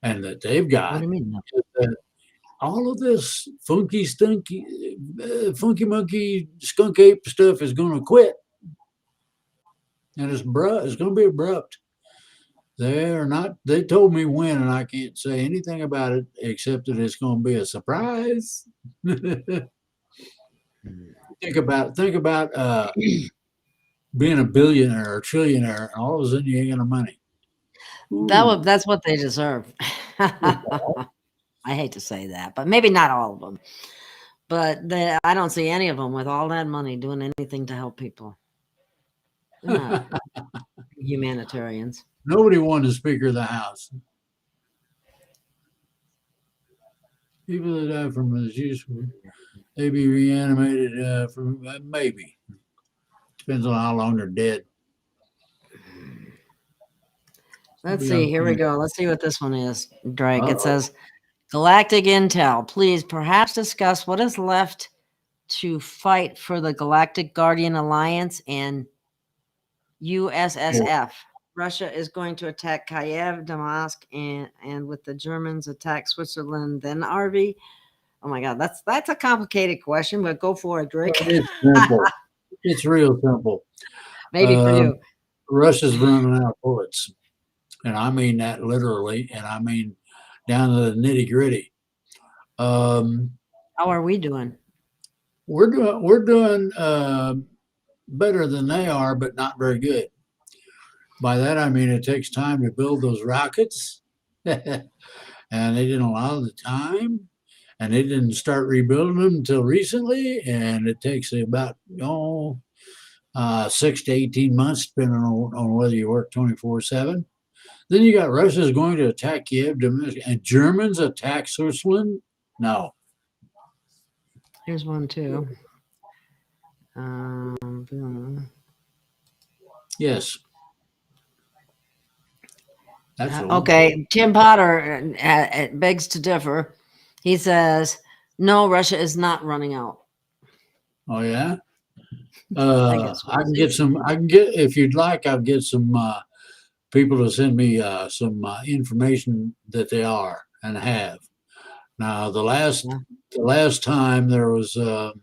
and that they've What got, do you mean? No? is that all of this funky monkey, skunk ape stuff is going to quit, and it's going to be abrupt. They are not. They told me when, and I can't say anything about it except that it's going to be a surprise. Think about being a billionaire or trillionaire, and all of a sudden you ain't got no money. Ooh. That's what they deserve. I hate to say that, but maybe not all of them. But I don't see any of them with all that money doing anything to help people. They're not humanitarians. Nobody won the Speaker of the House. People that die from disease, they be reanimated from maybe. Depends on how long they're dead. Let's see. Here we go. Let's see what this one is, Drake. It Uh-oh. says, Galactic Intel, please perhaps discuss what is left to fight for the Galactic Guardian Alliance and USSF. Russia is going to attack Kiev, Damascus, and with the Germans attack Switzerland, then RV. Oh my God, that's a complicated question, but go for it, Drake. It's simple. It's real simple. Maybe for you. Russia's running out of bullets, and I mean that literally, and I mean down to the nitty gritty. How are we doing? We're doing better than they are, but not very good. By that I mean it takes time to build those rockets, and they didn't allow the time, and they didn't start rebuilding them until recently, and it takes about 6 to 18 months, depending on whether you work 24/7. Then you got Russia's going to attack Kiev, and Germans attack Switzerland. No. Here's one too. Yes. Okay. Tim Potter begs to differ. He says, no, Russia is not running out. Oh, yeah? I can get if you'd like, I'll get some people to send me some information that they are and have. Now, the last time there was the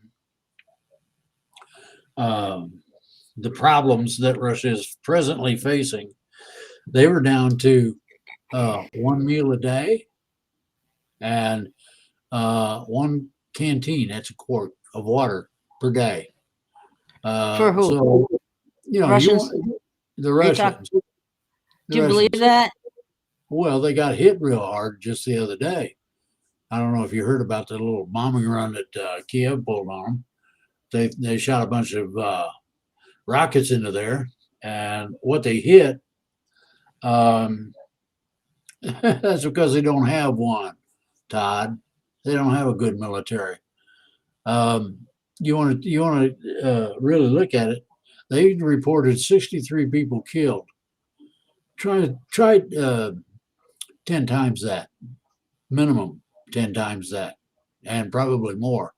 problems that Russia is presently facing, they were down to 1 meal a day and 1 canteen. That's a quart of water per day. For who? So, Russians? The Russians. Do you believe that? Well, they got hit real hard just the other day. I don't know if you heard about the little bombing run that Kiev pulled on them. They shot a bunch of rockets into there, and what they hit, that's because they don't have one, Todd. They don't have a good military. You want to really look at it. They reported 63 people killed. Try 10 times that, minimum 10 times that, and probably more.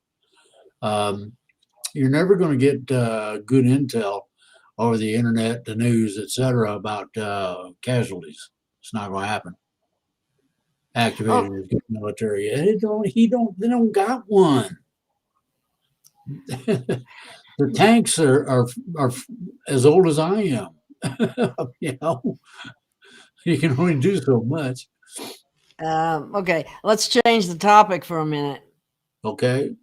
You're never going to get good intel over the internet, the news, etc., about casualties. It's not going to happen. Activated Oh, his military. They don't got one. The tanks are as old as I am. You know, you can only do so much. okay, let's change the topic for a minute. Okay.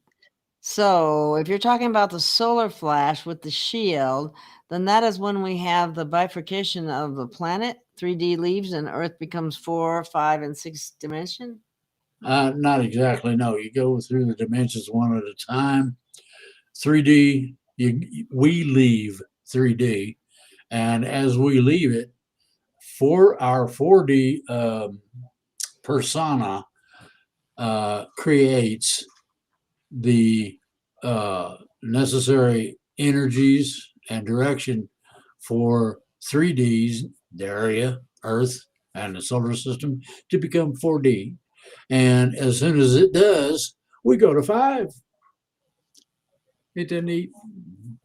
So, if you're talking about the solar flash with the shield, then that is when we have the bifurcation of the planet, 3D leaves, and Earth becomes 4, 5, and 6 dimension. Not exactly. No, you go through the dimensions one at a time. 3D, we leave 3D, and as we leave it, for our 4D persona creates the necessary energies and direction for 3Ds, the area, Earth, and the solar system to become 4D. And as soon as it does, we go to 5. It didn't eat.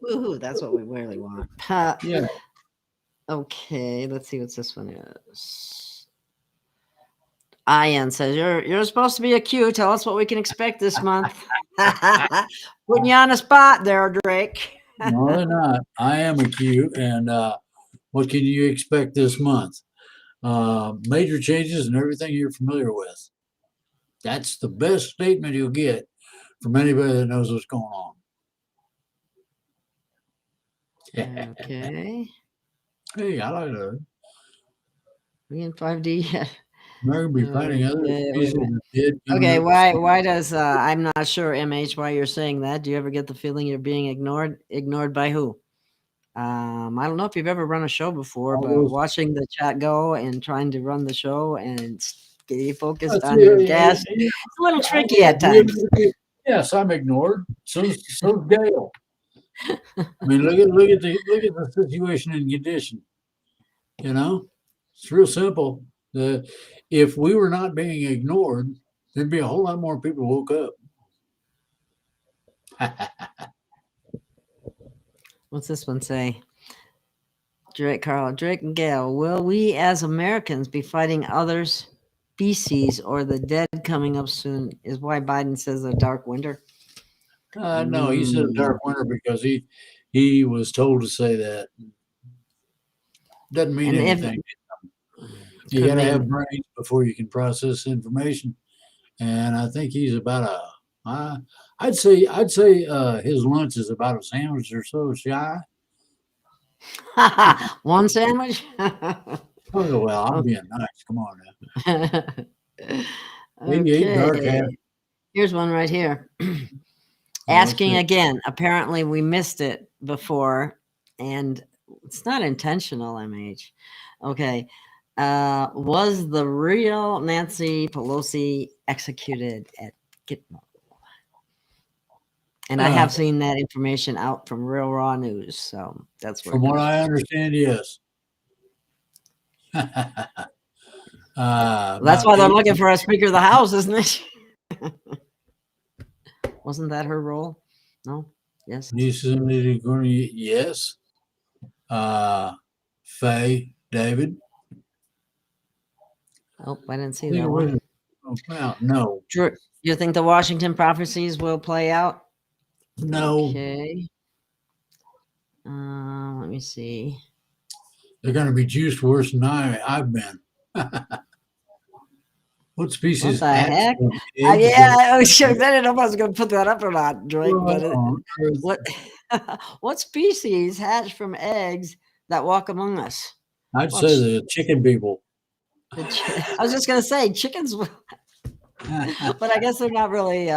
Woohoo, that's what we really want. Yeah. Okay, let's see what this one is. Ian says, you're supposed to be a Q. Tell us what we can expect this month. Putting you on the spot there, Drake. No, they're not. I am a Q, and what can you expect this month? Major changes and everything you're familiar with. That's the best statement you'll get from anybody that knows what's going on. Okay. Hey, I like that. We in 5D. We're going to be fighting other Okay, wait a people minute. that did. Okay, why does I'm not sure, MH, why you're saying that. Do you ever get the feeling you're being ignored? Ignored by who? I don't know if you've ever run a show before, but watching the chat go and trying to run the show and stay focused on your guest, it's a little tricky at times. Yes, I'm ignored. So's Gail. I mean, look at the situation and condition. You know, it's real simple. If we were not being ignored, there'd be a whole lot more people woke up. What's this one say? Drake and Gail, will we as Americans be fighting other species or the dead coming up soon? Is why Biden says a dark winter. No, he said a dark winter because he was told to say that. Doesn't mean anything. You got to have brains before you can process information, and I think he's about I'd say his lunch is about a sandwich or so shy. One sandwich? Oh, well, I'm being nice. Come on now. Okay. Here's one right here. Asking again. Apparently, we missed it before, and it's not intentional, MH. Okay. Was the real Nancy Pelosi executed at Gitmo? And I have seen that information out from Real Raw News, so that's where. From what I understand, yes. That's why they're looking for a Speaker of the House, isn't it? Wasn't that her role? No. Yes. Yes. Faye, David. Oh, I didn't see that one. Well, no. You think the Washington prophecies will play out? No. Okay. Let me see. They're going to be juiced worse than I've been. What species? What the heck? Yeah, I was sure. I didn't know if I was going to put that up or not, Drake. But what species hatch from eggs that walk among us? I'd say the chicken people. I was just going to say chickens, but I guess they're not really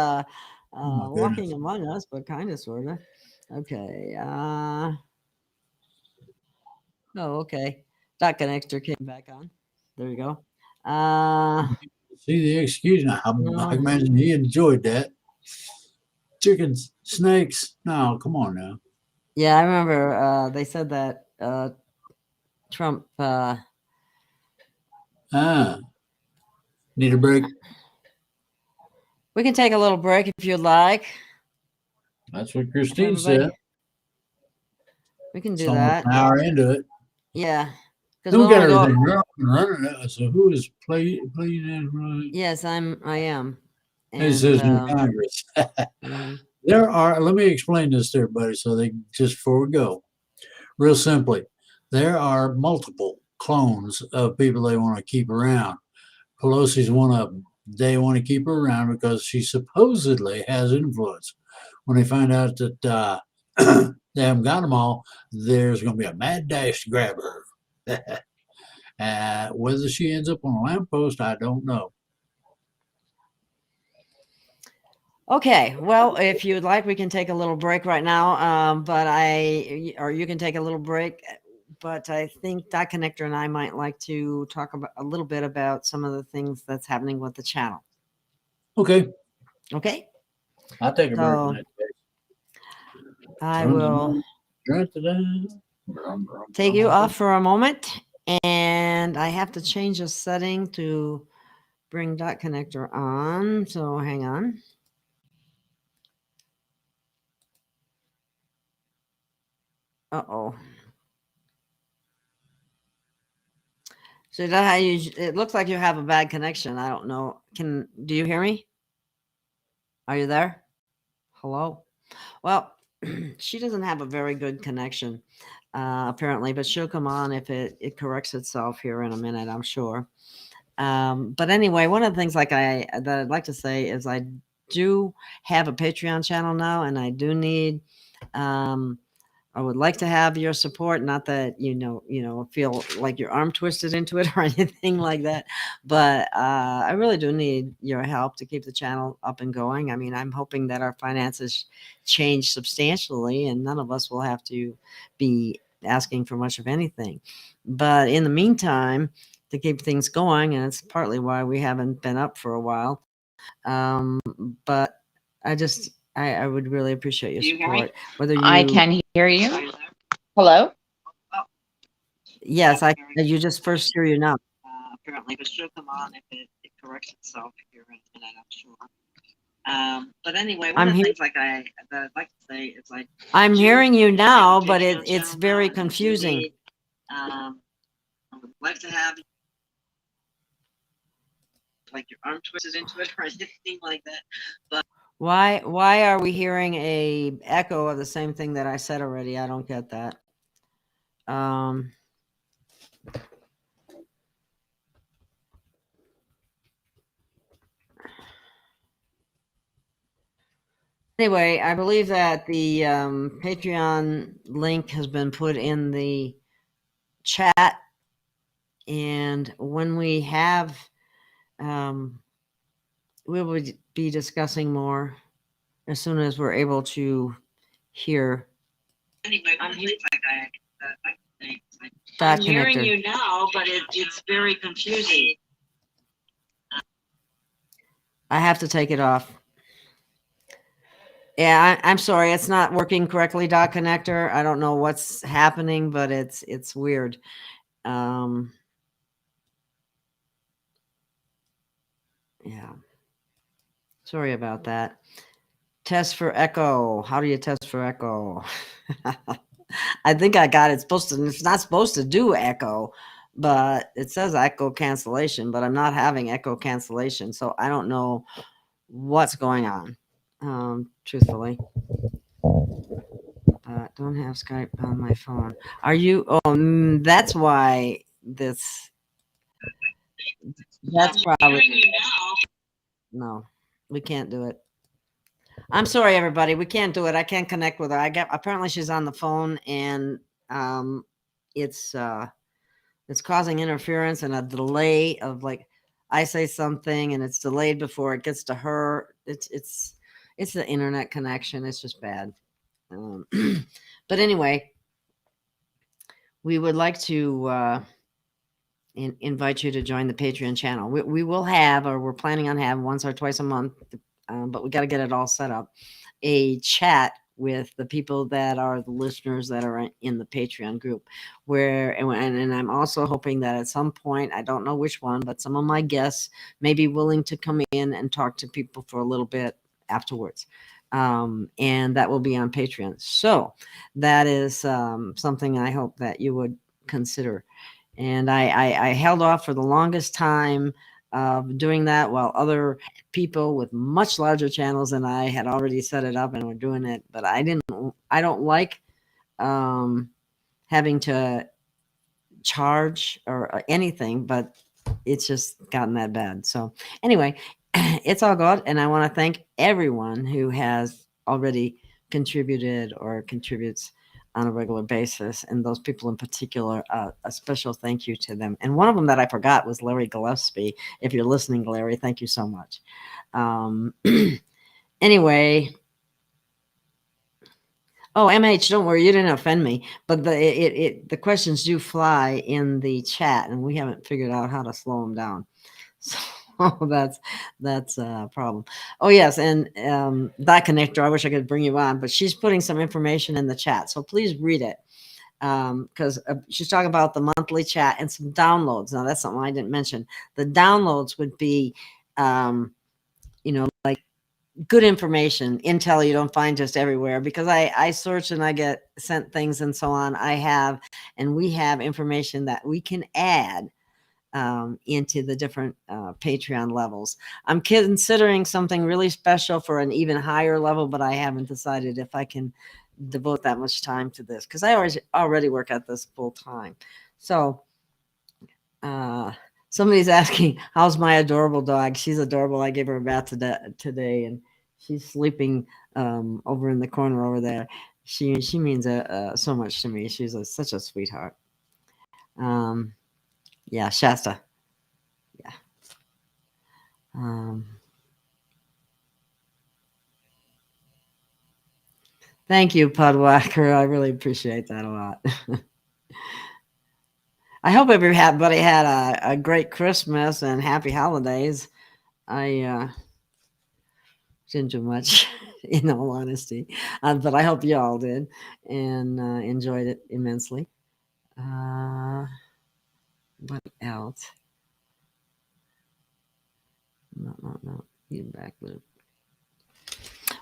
walking among us, but kind of, sort of. Okay. Okay. Dot Connector came back on. There you go. See the execution. I imagine he enjoyed that. Chickens, snakes. No, come on now. Yeah, I remember they said that Trump. Need a break? We can take a little break if you'd like. That's what Christine Everybody, said. we can It's do almost that. an hour into it. Yeah, because Who we'll got only go. everything running? So who is playing? Yes, I am. It And says new Congress. mhm. There are. Let me explain this to everybody, so they just before we go, real simply, there are multiple clones of people they want to keep around. Pelosi's one of them. They want to keep her around because she supposedly has influence. When they find out that they haven't got them all, there's going to be a mad dash to grab her. Whether she ends up on a lamppost, I don't know. Okay, well, if you'd like, we can take a little break right now. Or you can take a little break. But I think Dot Connector and I might like to talk about a little bit about some of the things that's happening with the channel. Okay, Okay, I'll take a break in so that case. I will take you off for a moment, and I have to change a setting to bring Dot Connector on. So hang on. Uh-oh. So that how you? It looks like you have a bad connection. I don't know. Do you hear me? Are you there? Hello. Well, she doesn't have a very good connection, apparently, but she'll come on if it corrects itself here in a minute, I'm sure. But anyway, one of the things that I'd like to say is I do have a Patreon channel now, and I do need I would like to have your support. Not that feel like your arm twisted into it or anything like that, but I really do need your help to keep the channel up and going. I mean, I'm hoping that our finances change substantially, and none of us will have to be asking for much of anything. But in the meantime, to keep things going, and it's partly why we haven't been up for a while. But I would really appreciate your support. Whether I can hear you. Hello? Yes, you just first hear you now. Apparently, but she'll come on if it corrects itself here in a minute, I'm sure. But anyway, one of the things that I'd like to say is like I'm hearing you now, but it's very confusing. I would like to have like your arm twisted into it or anything like that. But why are we hearing a echo of the same thing that I said already? I don't get that. Anyway, I believe that the Patreon link has been put in the chat, and when we have, we will be discussing more as soon as we're able to hear. Anyway, I'm hearing you now, but it's very confusing. I have to take it off. Yeah, I'm sorry. It's not working correctly, Dot Connector. I don't know what's happening, but it's weird. Yeah. Sorry about that. Test for echo. How do you test for echo? I think I got it. It's not supposed to do echo, but it says echo cancellation, but I'm not having echo cancellation. So I don't know what's going on. Truthfully. Don't have Skype on my phone. Are you? Oh, that's why this. That's probably. No, we can't do it. I'm sorry, everybody. We can't do it. I can't connect with her. Apparently she's on the phone, and it's causing interference and a delay of like I say something and it's delayed before it gets to her. It's the internet connection. It's just bad. But anyway, we would like to invite you to join the Patreon channel. We will have, or we're planning on having once or twice a month, but we got to get it all set up, a chat with the people that are the listeners that are in the Patreon group, where and I'm also hoping that at some point, I don't know which one, but some of my guests may be willing to come in and talk to people for a little bit afterwards. And that will be on Patreon. So that is something I hope that you would consider. And I held off for the longest time of doing that while other people with much larger channels than I had already set it up and were doing it. But I don't like having to charge or anything, but it's just gotten that bad. So anyway, it's all good. And I want to thank everyone who has already contributed or contributes on a regular basis. And those people in particular, a special thank you to them. And one of them that I forgot was Larry Gillespie. If you're listening, Larry, thank you so much. Anyway. Oh, MH, don't worry, you didn't offend me. But the questions do fly in the chat, and we haven't figured out how to slow them down. So that's a problem. Oh yes, and that connector, I wish I could bring you on, but she's putting some information in the chat, so please read it, because she's talking about the monthly chat and some downloads. Now that's something I didn't mention. The downloads would be, like good information, intel you don't find just everywhere, because I search and I get sent things and so on. We have information that we can add into the different Patreon levels. I'm considering something really special for an even higher level, but I haven't decided if I can devote that much time to this, because I already work at this full time. So somebody's asking, how's my adorable dog? She's adorable. I gave her a bath today, and she's sleeping over in the corner over there. She means so much to me. She's such a sweetheart. Yeah, Shasta. Yeah. Thank you, Pudwhacker. I really appreciate that a lot. I hope everybody had a great Christmas and happy holidays. I didn't do much, in all honesty, but I hope you all did and enjoyed it immensely. What else? No. Feedback loop.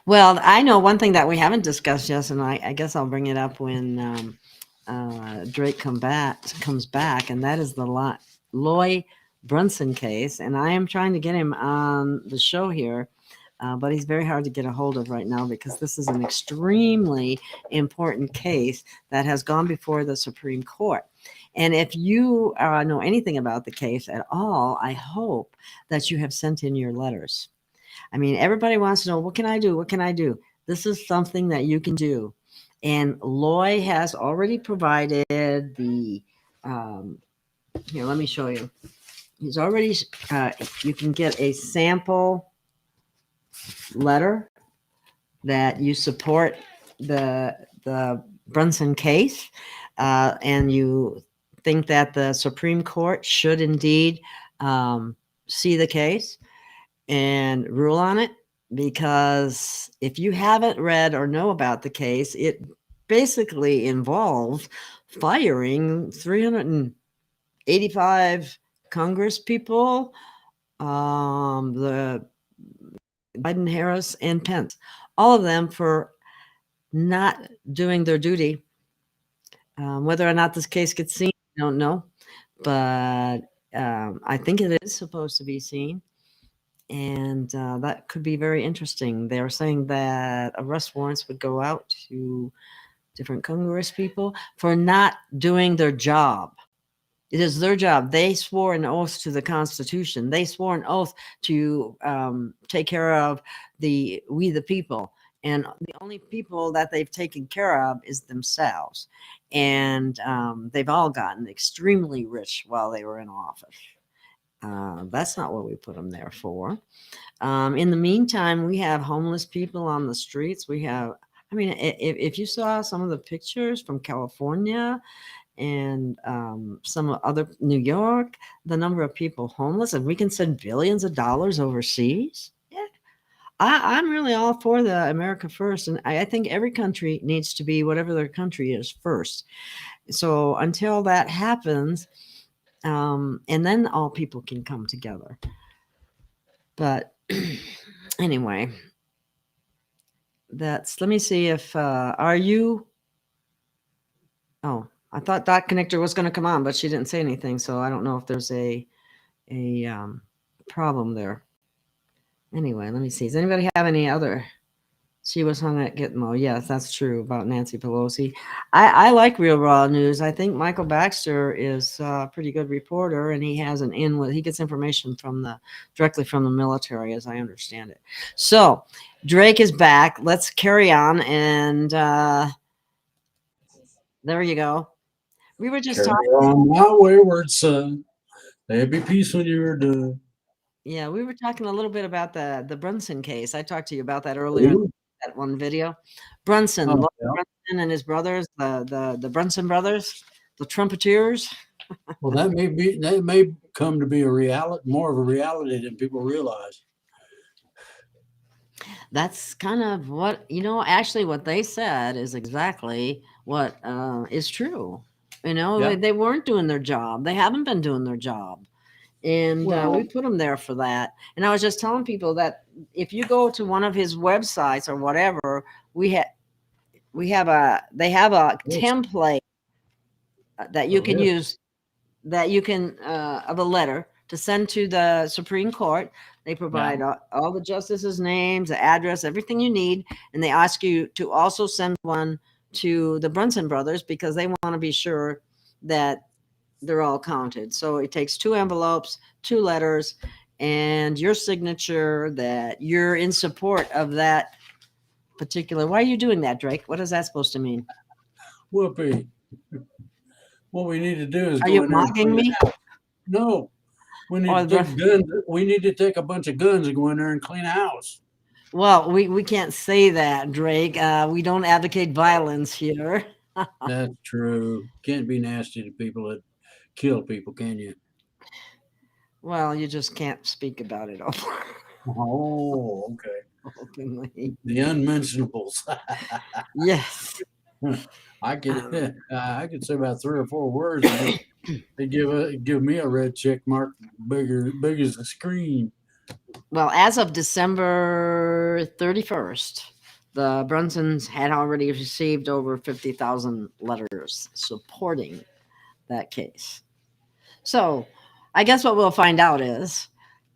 Well, I know one thing that we haven't discussed yet, and I guess I'll bring it up when Drake comes back, and that is the Loy Brunson case. And I am trying to get him on the show here, but he's very hard to get a hold of right now, because this is an extremely important case that has gone before the Supreme Court. And if you know anything about the case at all, I hope that you have sent in your letters. I mean, everybody wants to know, what can I do? What can I do? This is something that you can do. And Loy has already provided the, here, let me show you. He's already, you can get a sample letter that you support the Brunson case, and you think that the Supreme Court should indeed see the case and rule on it. Because if you haven't read or know about the case, it basically involves firing 385 Congress people, the Biden, Harris, and Pence, all of them for not doing their duty. Whether or not this case gets seen, I don't know, but I think it is supposed to be seen. And that could be very interesting. They were saying that arrest warrants would go out to different Congress people for not doing their job. It is their job. They swore an oath to the Constitution. They swore an oath to take care of we the people. And the only people that they've taken care of is themselves. And they've all gotten extremely rich while they were in office. That's not what we put them there for. In the meantime, we have homeless people on the streets. We have, I mean, if you saw some of the pictures from California and some other New York, the number of people homeless, and we can send billions of dollars overseas. Yeah, I'm really all for the America first, and I think every country needs to be whatever their country is first. So until that happens, and then all people can come together. But anyway, let me see if are you. Oh, I thought Dot Connector was going to come on, but she didn't say anything, so I don't know if there's a problem there. Anyway, let me see. Does anybody have any other? She was hung at Gitmo. Yes, that's true about Nancy Pelosi. I like Real Raw News. I think Michael Baxter is a pretty good reporter, and he has an in with. He gets information directly from the military, as I understand it. So Drake is back. Let's carry on, and there you go. We were just Carry talking. on my wayward son. There'll be peace when you're done. Yeah, we were talking a little bit about the Brunson case. I talked to you about that earlier in Ooh. that one video. Brunson, Oh, Lloyd yeah. Brunson and his brothers, the Brunson brothers, the trumpeteers. Well, that may come to be more of a reality than people realize. That's kind of what actually what they said is exactly what is true. Yeah. They weren't doing their job. They haven't been doing their job. And Well, we put them there for that. And I was just telling people that if you go to one of his websites or whatever, they have a yes. template that you Oh, can yes. use, that you can of a letter to send to the Supreme Court. They provide all the justices' names, the address, everything you need, and they ask you to also send one to the Brunson brothers because they want to be sure that they're all counted. So it takes 2 envelopes, 2 letters, and your signature that you're in support of that particular. Why are you doing that, Drake? What is that supposed to mean? Whoopee. What we need to do is Are go you in there and mocking clean me? it out. No, we need Or to take guns. We need to take a bunch of guns and go in there and clean a house. well, we can't say that, Drake. We don't advocate violence here. That's true. Can't be nasty to people that kill people, can you? Well, you just can't speak about it Oh, okay. openly. The unmentionables. Yes. I could say about 3 or 4 words, and they give me a red check mark, big as the screen. Well, as of December 31st, the Brunsons had already received over 50,000 letters supporting that case. So, I guess what we'll find out is,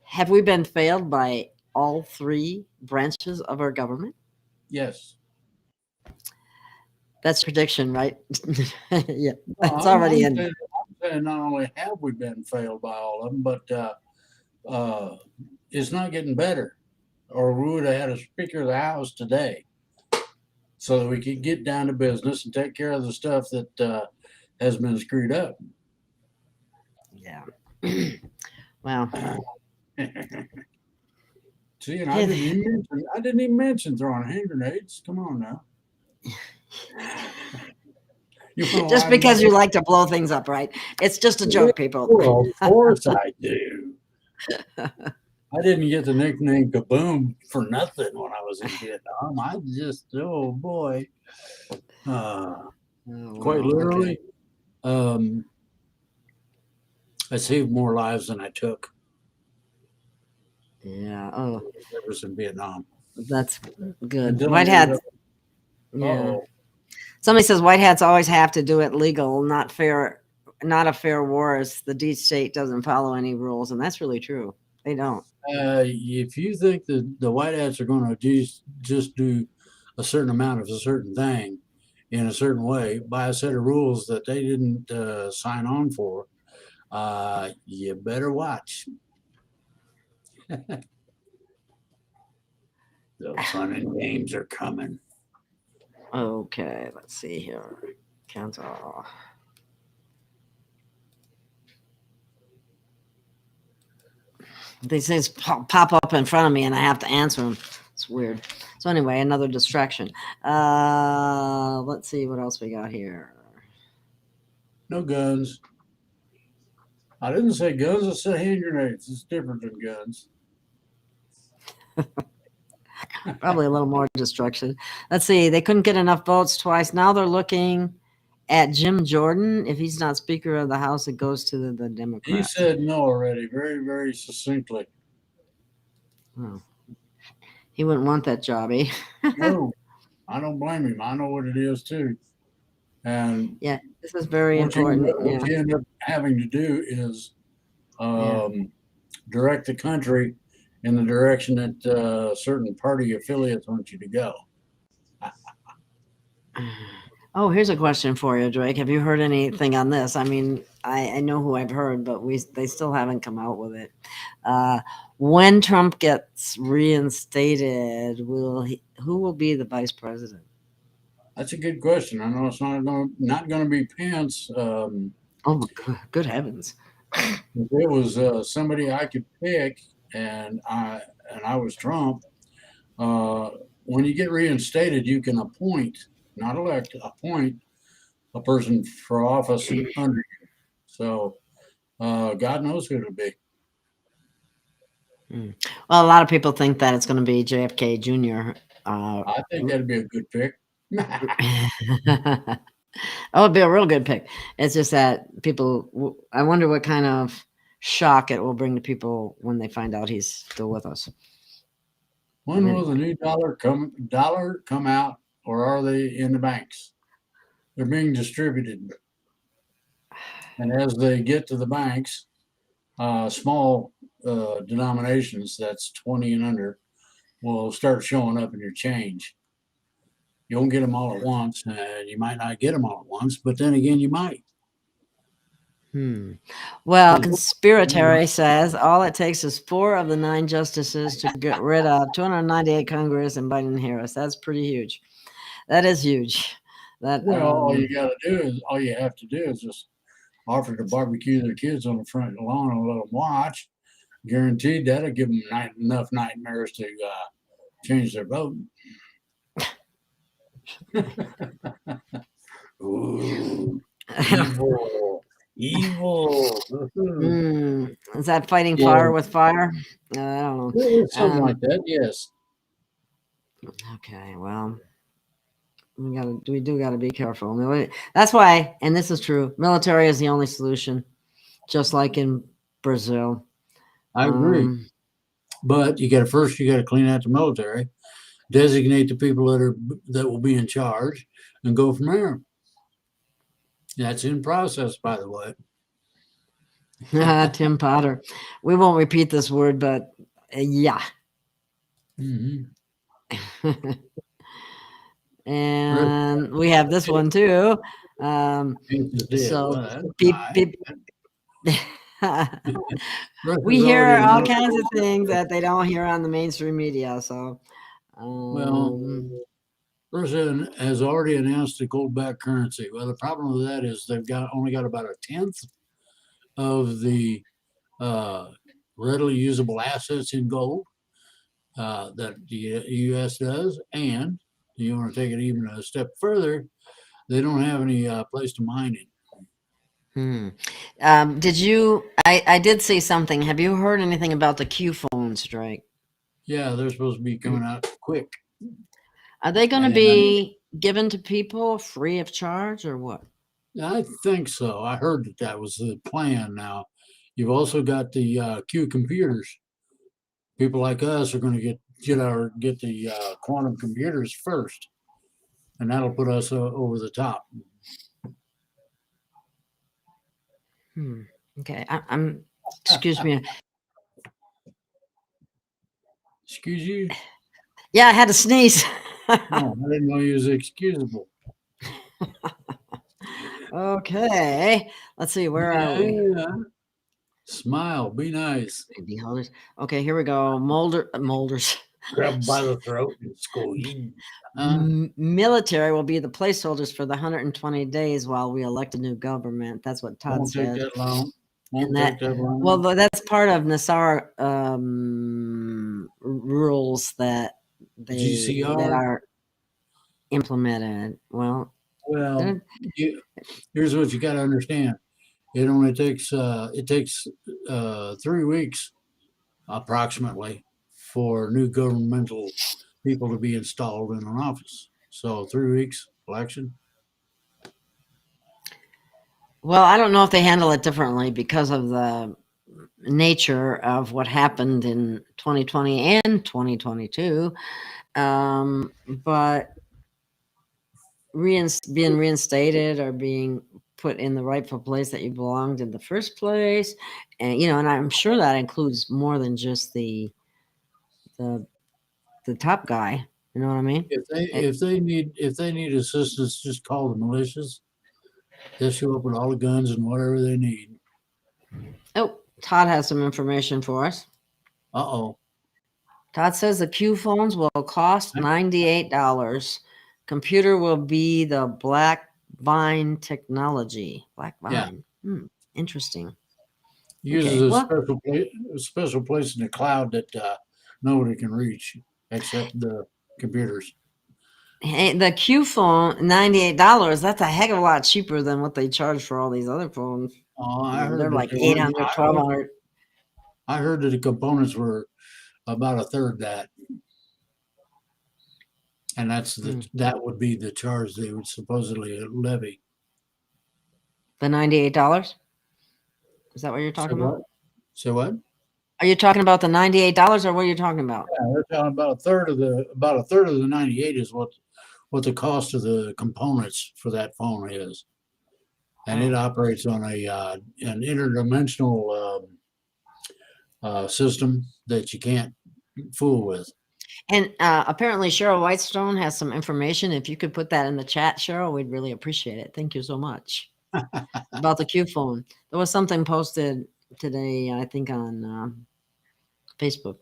have we been failed by all 3 branches of our government? Yes. That's a prediction, right? Yeah, Well, it's already in. I'm saying not only have we been failed by all of them, but it's not getting better. Or we would have had a Speaker of the House today, so that we could get down to business and take care of the stuff that has been screwed up. Yeah. Well, See, and I didn't even mention throwing hand grenades. Come on now. You wanna just lie because about you it? like to blow things up, right? It's just a Yeah, joke, people. well, of course I do. I didn't get the nickname Kaboom for nothing when I was in Vietnam. I just, oh boy, quite literally, um, I saved more lives than I took. Yeah. Oh, when I was in Vietnam. that's good. Until I White ended hats. up, Yeah. uh-oh. Somebody says white hats always have to do it legal, not fair. Not a fair war. As the deep state doesn't follow any rules, and that's really true. They don't. If you think that the white hats are going to just do a certain amount of a certain thing in a certain way by a set of rules that they didn't sign on for, you better watch. The fun and games are coming. Okay. Let's see here. Cancel. They say pop up in front of me, and I have to answer them. It's weird. So anyway, another distraction. Let's see what else we got here. No guns. I didn't say guns, I said hand grenades. It's different than guns. Probably a little more destruction. Let's see. They couldn't get enough votes twice. Now they're looking at Jim Jordan. If he's not Speaker of the House, it goes to the He Democrats. said no already, very, very succinctly. Oh. He wouldn't want that job, eh? No, I don't blame him. I know what it is too. And Yeah, this is very what important. what you end up having to do is Yeah. direct the country in the direction that certain party affiliates want you to go. Oh, here's a question for you, Drake. Have you heard anything on this? I mean, I know who I've heard, but they still haven't come out with it. When Trump gets reinstated, who will be the vice president? That's a good question. I know it's not going to be Pence. Oh my good heavens! If it was somebody I could pick, and I was Trump, when you get reinstated, you can appoint, not elect, appoint a person for office under you. So God knows who it'll be. Well, a lot of people think that it's going to be JFK Jr. I think that'd be a good pick. Oh, it'd be a real good pick. It's just that I wonder what kind of shock it will bring to people when they find out he's still with us. When will the new dollar come out, or are they in the banks? They're being distributed. And as they get to the banks, small denominations, that's 20 and under, will start showing up in your change. You won't get them all at once, and you might not get them all at once, but then again, you might. Well, Conspiracy says all it takes is 4 of the 9 justices to get rid of 298 Congress and Biden and Harris. That's pretty huge. That is huge. All you have to do is just offer to barbecue their kids on the front lawn and let them watch. Guaranteed that'll give them enough nightmares to change their vote. Ooh, evil. Is that fighting fire with fire? I don't know. Something like that, yes. Okay, well, we do got to be careful. That's why, and this is true, military is the only solution, just like in Brazil. I agree. But you got to clean out the military, designate the people that will be in charge, and go from there. That's in process, by the way. Tim Potter. We won't repeat this word, but yeah. And we have this one too. We hear all kinds of things that they don't hear on the mainstream media. So, Russia has already announced a gold-backed currency. Well, the problem with that is they've only got about a tenth of the readily usable assets in gold that the U.S. does, and you want to take it even a step further, they don't have any place to mine it. I did see something. Have you heard anything about the Q phones, Drake? Yeah, they're supposed to be coming out quick. Are they going to be given to people free of charge or what? I think so. I heard that was the plan. Now, you've also got the Q computers. People like us are going to get the quantum computers first, and that'll put us over the top. Okay, I'm. Excuse me. Excuse you? Yeah, I had to sneeze. Oh, I didn't know you was excusable. Okay, let's see. Where are we? Smile, be nice. Baby holders. Okay, here we go. Molders. Grab by the throat and squeeze. Military will be the placeholders for the 120 days while we elect a new government. That's what Todd said. Won't take that long. Well, that's part of Nassar rules that that are implemented. Well, here's what you got to understand. It only takes 3 weeks approximately for new governmental people to be installed in an office. So 3 weeks election. Well, I don't know if they handle it differently because of the nature of what happened in 2020 and 2022. But being reinstated or being put in the rightful place that you belonged in the first place, and and I'm sure that includes more than just the top guy. You know what I mean? If they need assistance, just call the militias. They'll show up with all the guns and whatever they need. Oh, Todd has some information for us. Uh-oh. Todd says the Q phones will cost $98. Computer will be the Black Vine technology. Black Vine. Yeah. Interesting. Uses Okay, a special place in the cloud that nobody can reach except the computers. Hey, the Q phone, $98. That's a heck of a lot cheaper than what they charge for all these other phones. Oh, I heard They're that like they weren't. 800, 1200. I heard that the components were about a third that, and that would be the charge they would supposedly levy. The $98? Is that what you're talking about? Say what? Are you talking about the $98 or what are you talking about? Yeah, they're talking about a third of the 98 is what the cost of the components for that phone is, and it operates on an interdimensional system that you can't fool with. And apparently Cheryl Whitestone has some information. If you could put that in the chat, Cheryl, we'd really appreciate it. Thank you so much. About the Q phone. There was something posted today, I think, on Facebook.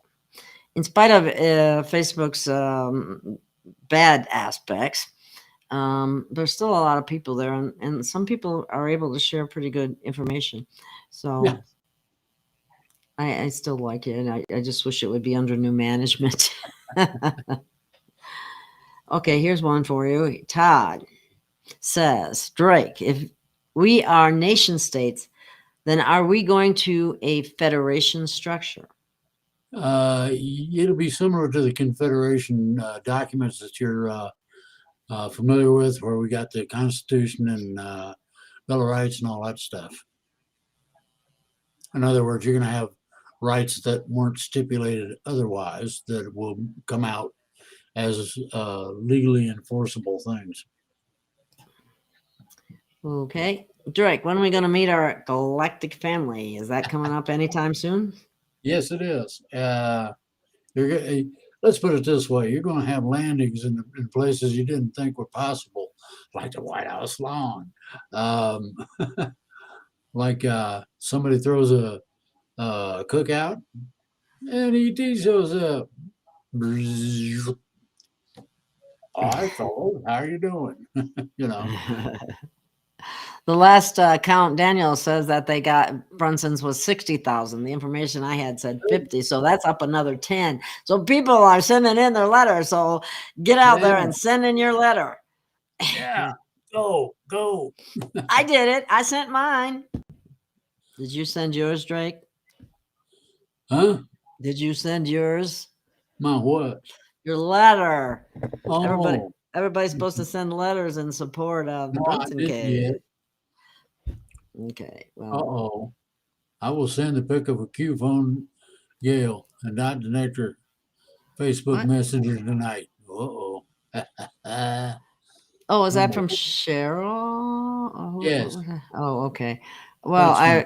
In spite of Facebook's bad aspects, there's still a lot of people there, and some people are able to share pretty good information. So Yeah. I still like it. I just wish it would be under new management. Okay, here's one for you. Todd says, Drake, if we are nation states, then are we going to a federation structure? It'll be similar to the Confederation documents that you're familiar with, where we got the Constitution and Bill of Rights and all that stuff. In other words, you're going to have rights that weren't stipulated otherwise that will come out as legally enforceable things. Okay. Drake, when are we going to meet our galactic family? Is that coming up anytime soon? Yes, it is. Let's put it this way. You're going to have landings in places you didn't think were possible, like the White House lawn. Like somebody throws a cookout and ET shows up. Hi, fellow. How are you doing? You know. The last count, Daniel says that they got Brunson's was 60,000. The information I had said 50, so that's up another 10. So people are sending in their letter. So get out there and send in your letter. Yeah, go. I did it. I sent mine. Did you send yours, Drake? Huh? Did you send yours? My what? Your letter. Oh, Everybody's supposed to send letters in support of the no, Brunson I case. didn't yet. Okay. Well. Uh-oh. I will send the pic of a Q phone, Gail, and not the nectar Facebook What? Messenger tonight. Uh-oh. Oh, is that from Cheryl? Oh, Yes. Oh, okay. Well, I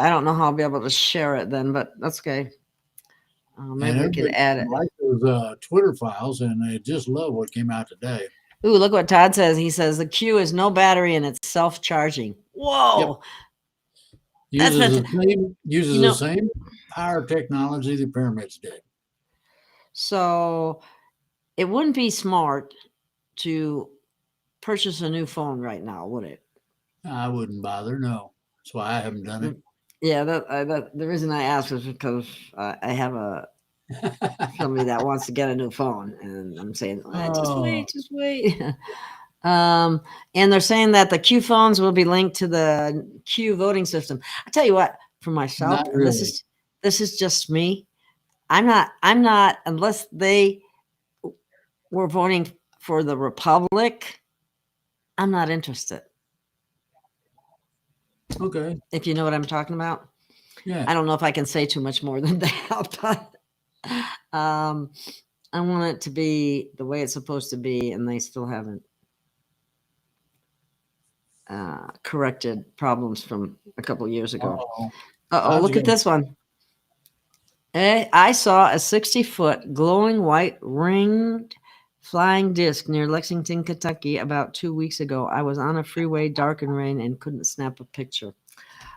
don't know how I'll be able to share it then, but that's okay. Maybe we could add it. Like those Twitter files, and they just love what came out today. Ooh, look what Todd says. He says the Q is no battery and it's self-charging. Whoa. Yep. Uses the same power technology the pyramids did. So it wouldn't be smart to purchase a new phone right now, would it? I wouldn't bother. No, that's why I haven't done it. Yeah, the reason I asked is because I have somebody that wants to get a new phone, and I'm saying, just wait. And they're saying that the Q phones will be linked to the Q voting system. I tell you what, for myself, Not really. This is just me. I'm not unless they we're voting for the Republic, I'm not interested. Okay. If you know what I'm talking about. Yeah. I don't know if I can say too much more than that, but I want it to be the way it's supposed to be, and they still haven't corrected problems from a couple of years ago. Uh-oh. Uh-oh, look at this one. I saw a 60-foot glowing white ringed flying disc near Lexington, Kentucky about 2 weeks ago. I was on a freeway, dark and rain, and couldn't snap a picture.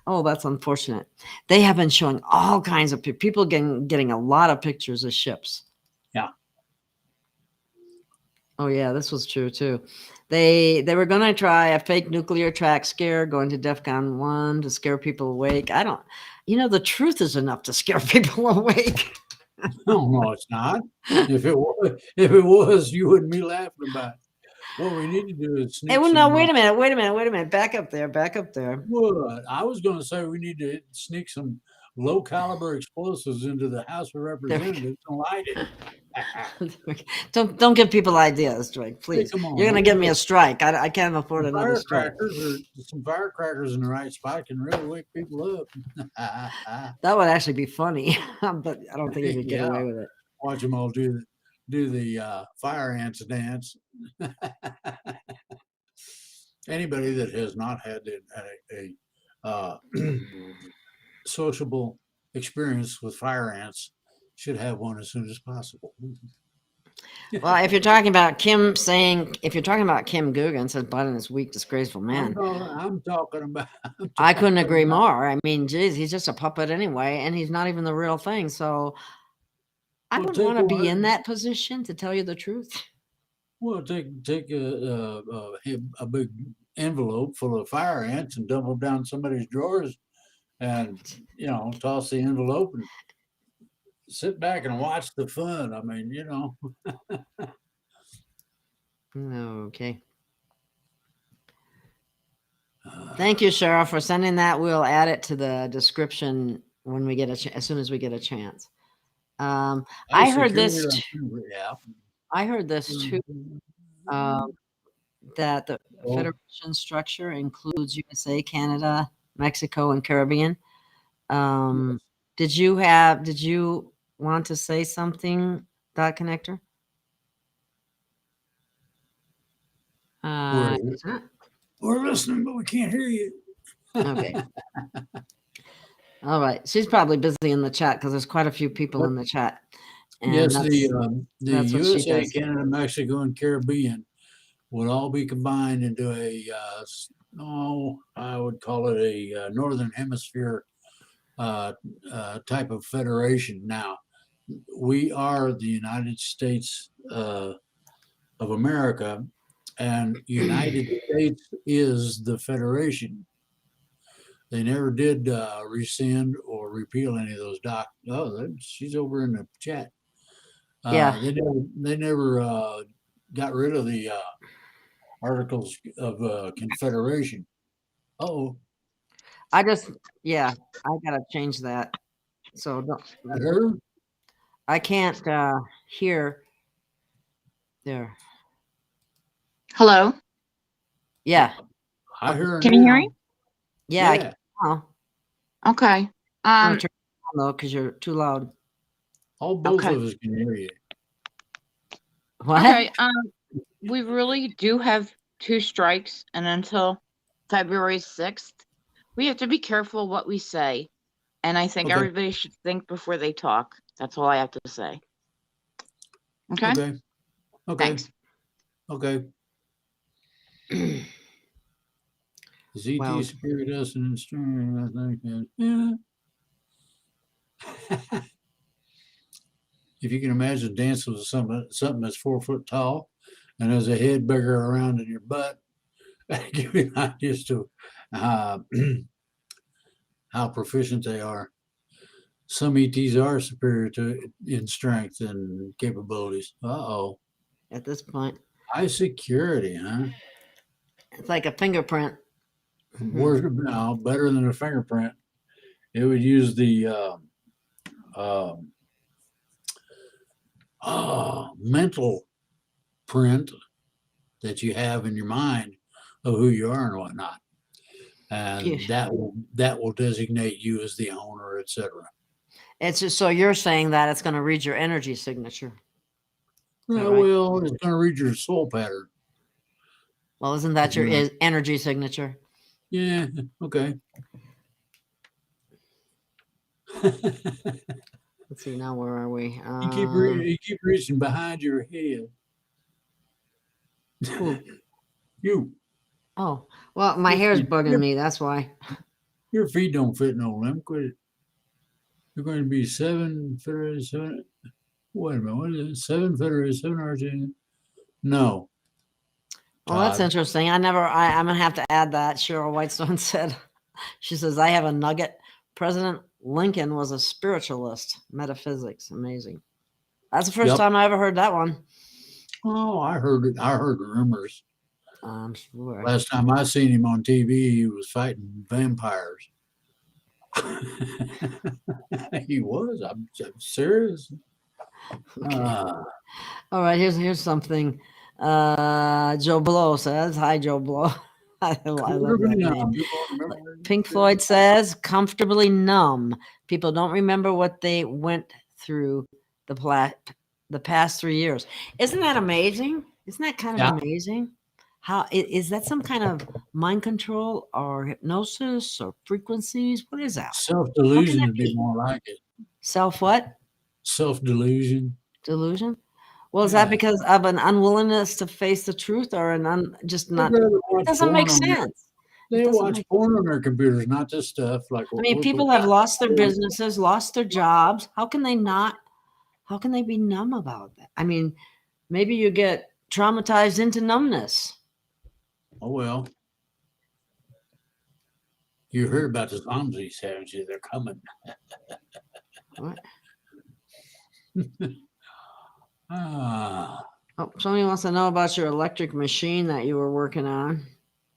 Oh, that's unfortunate. They have been showing all kinds of people getting a lot of pictures of ships. Yeah. Oh yeah, this was true too. They were going to try a fake nuclear track scare, going to DEFCON 1 to scare people awake. The truth is enough to scare people awake. No, it's not. If it was, you wouldn't be laughing about it. What we need to do is sneak. Hey, well, no, wait a minute. Back up there. What? I was going to say we need to sneak some low caliber explosives into the House of Representatives and light it. Don't give people ideas, Drake. Please, come on, you're going to give me a strike. I can't afford another strike. Some firecrackers in the right spot can really wake people up. That would actually be funny, but I don't think you could get away with it. Watch them all do the fire ants dance. Anybody that has not had a sociable experience with fire ants should have one as soon as possible. Well, if you're talking about Kim Guggen says Biden is weak, disgraceful man. I'm talking about. I couldn't agree more. I mean, geez, he's just a puppet anyway, and he's not even the real thing. So I don't want to be in that position, to tell you the truth. Well, take a big envelope full of fire ants and dump them down somebody's drawers, and toss the envelope and sit back and watch the fun. I mean, Okay. Thank you, Sheriff, for sending that. We'll add it to the description when we get as soon as we get a chance. I heard this. I heard this too. That the federation structure includes USA, Canada, Mexico, and Caribbean. Did you want to say something, Dot Connector? We're listening, but we can't hear you. Okay. All right. She's probably busy in the chat because there's quite a few people in the chat. And yes, the USA, Canada, Mexico, and Caribbean would all be combined into I would call it a Northern Hemisphere type of federation. Now, we are the United States of America, and United States is the federation. They never did rescind or repeal any of those she's over in the chat. Yeah. They never got rid of the Articles of Confederation. I gotta change that. So I can't hear there. Hello? Yeah. I hear. Can you hear me? Yeah. I can now. Okay. I'm turn it on though, because you're too loud. Both of us can hear you. What? Okay. We really do have 2 strikes, and until February 6th, we have to be careful what we say. And I think everybody should think before they talk. That's all I have to say. Okay? Okay. Thanks. Okay. ZT Spirit us and string, I think. Yeah. If you can imagine dancing with something that's 4 foot tall and has a head bigger around in your butt, that give you an idea as to how proficient they are. Some ETs are superior in strength and capabilities. At this point. High security, huh? It's like a fingerprint. Worse now, better than a fingerprint. It would use the mental print that you have in your mind of who you are and whatnot. And Yeah. that will designate you as the owner, etc. It's just so you're saying that it's going to read your energy signature. Yeah, right? well, it's going to read your soul pattern. Well, isn't that your Yeah. energy signature? Yeah, okay. Let's see, now where are we? You keep reaching behind your head. Who? You, Oh, well, my hair's bugging me. That's why. your feet don't fit no limb. Quit it. You're going to be 7 February 7. Wait a minute, what is it? 7 February 7 Argentina? No. Well, that's Todd. interesting. I'm gonna have to add that. Cheryl Whitestone said, she says, I have a nugget. President Lincoln was a spiritualist, metaphysics. Amazing. That's the first Yep. time I ever heard that one. Oh, I heard it. I heard rumors. I'm sure. Last time I seen him on TV, he was fighting vampires. He was. I'm serious. Okay. All right. Here's something. Joe Blow says, "Hi, Joe Blow." I love that name. Pink Floyd says, "Comfortably numb. People don't remember what they went through the past 3 years." Isn't that amazing? Isn't that kind of amazing? How is that some kind of mind control or hypnosis or frequencies? What is that? Self-delusion would be more like it. Self what? Self-delusion. Delusion? Well, is that because of an unwillingness to face the truth or just not? It doesn't make sense. They watch porn on their computers, not this stuff. Like I mean, people have lost their businesses, lost their jobs. How can they not? How can they be numb about that? I mean, maybe you get traumatized into numbness. Oh, well. You heard about the zombies, haven't you? They're coming. What? Oh, somebody wants to know about your electric machine that you were working on.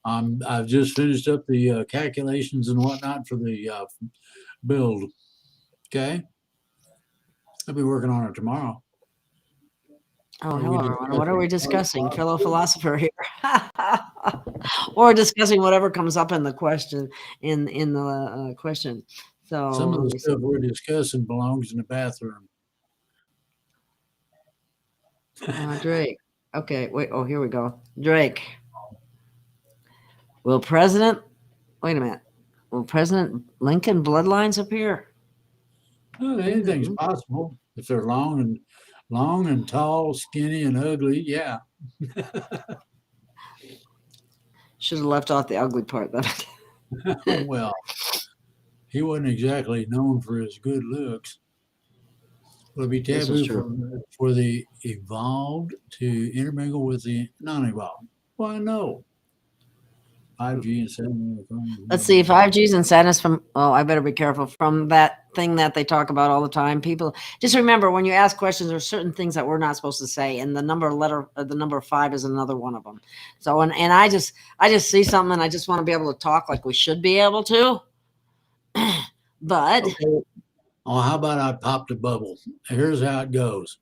I've just finished up the calculations and whatnot for the build. Okay. I'll be working on it tomorrow. Oh, hello, everyone. What are we discussing? Fellow philosopher here. Or discussing whatever comes up in the question, in the question. So some of the stuff we're discussing belongs in the bathroom. Drake. Okay, wait. Oh, here we go. Drake. Will President Lincoln bloodlines appear? Well, anything's possible if they're long and tall, skinny and ugly. Yeah. Should have left off the ugly part. Well, he wasn't exactly known for his good looks. Will it be taboo for the evolved to intermingle with the non-evolved? Why no? 5G and 7. Let's see, 5Gs and sadness from, I better be careful, from that thing that they talk about all the time. People, just remember when you ask questions, there's certain things that we're not supposed to say, and the number 5 is another one of them. So, and I just see something and I just want to be able to talk like we should be able to. But okay. Oh, how about I popped a bubble? Here's how it goes.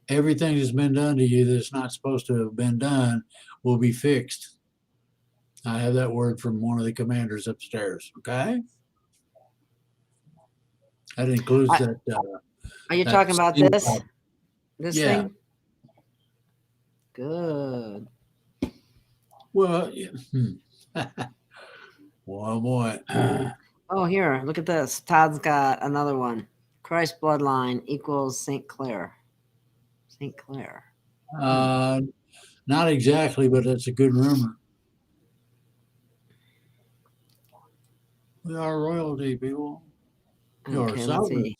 Everything that's been done to you that's not supposed to have been done will be fixed. I have that word from one of the commanders upstairs. Okay. That includes that. Are you talking about this? This thing? Good. Well, well, boy. Oh, here, look at this. Todd's got another one. Christ bloodline equals St. Clair. St. Clair. Not exactly, but that's a good rumor. We are royalty, people. Okay, let's see.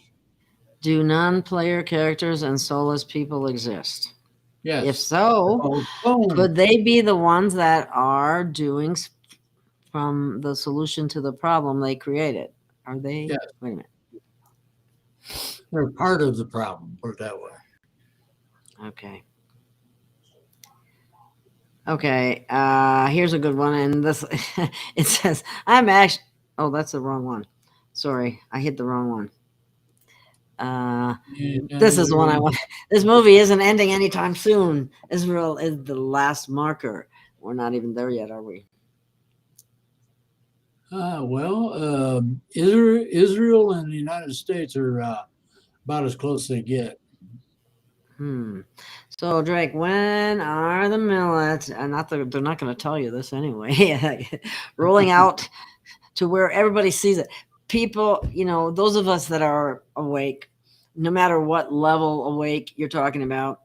Do non-player characters and soulless people exist? Yes. If so, could they be the ones that are doing from the solution to the problem they created? Are they? Yes. Wait a minute. They're part of the problem, put it that way. Okay. Okay. Here's a good one. And this, it says, I'm actually, oh, that's the wrong one. Sorry. I hit the wrong one. This is the one I want. This movie isn't ending anytime soon. Israel is the last marker. We're not even there yet, are we? Israel and the United States are about as close as they get. So Drake, when are the millets? And they're not going to tell you this anyway. Rolling out to where everybody sees it. People, those of us that are awake, no matter what level awake you're talking about,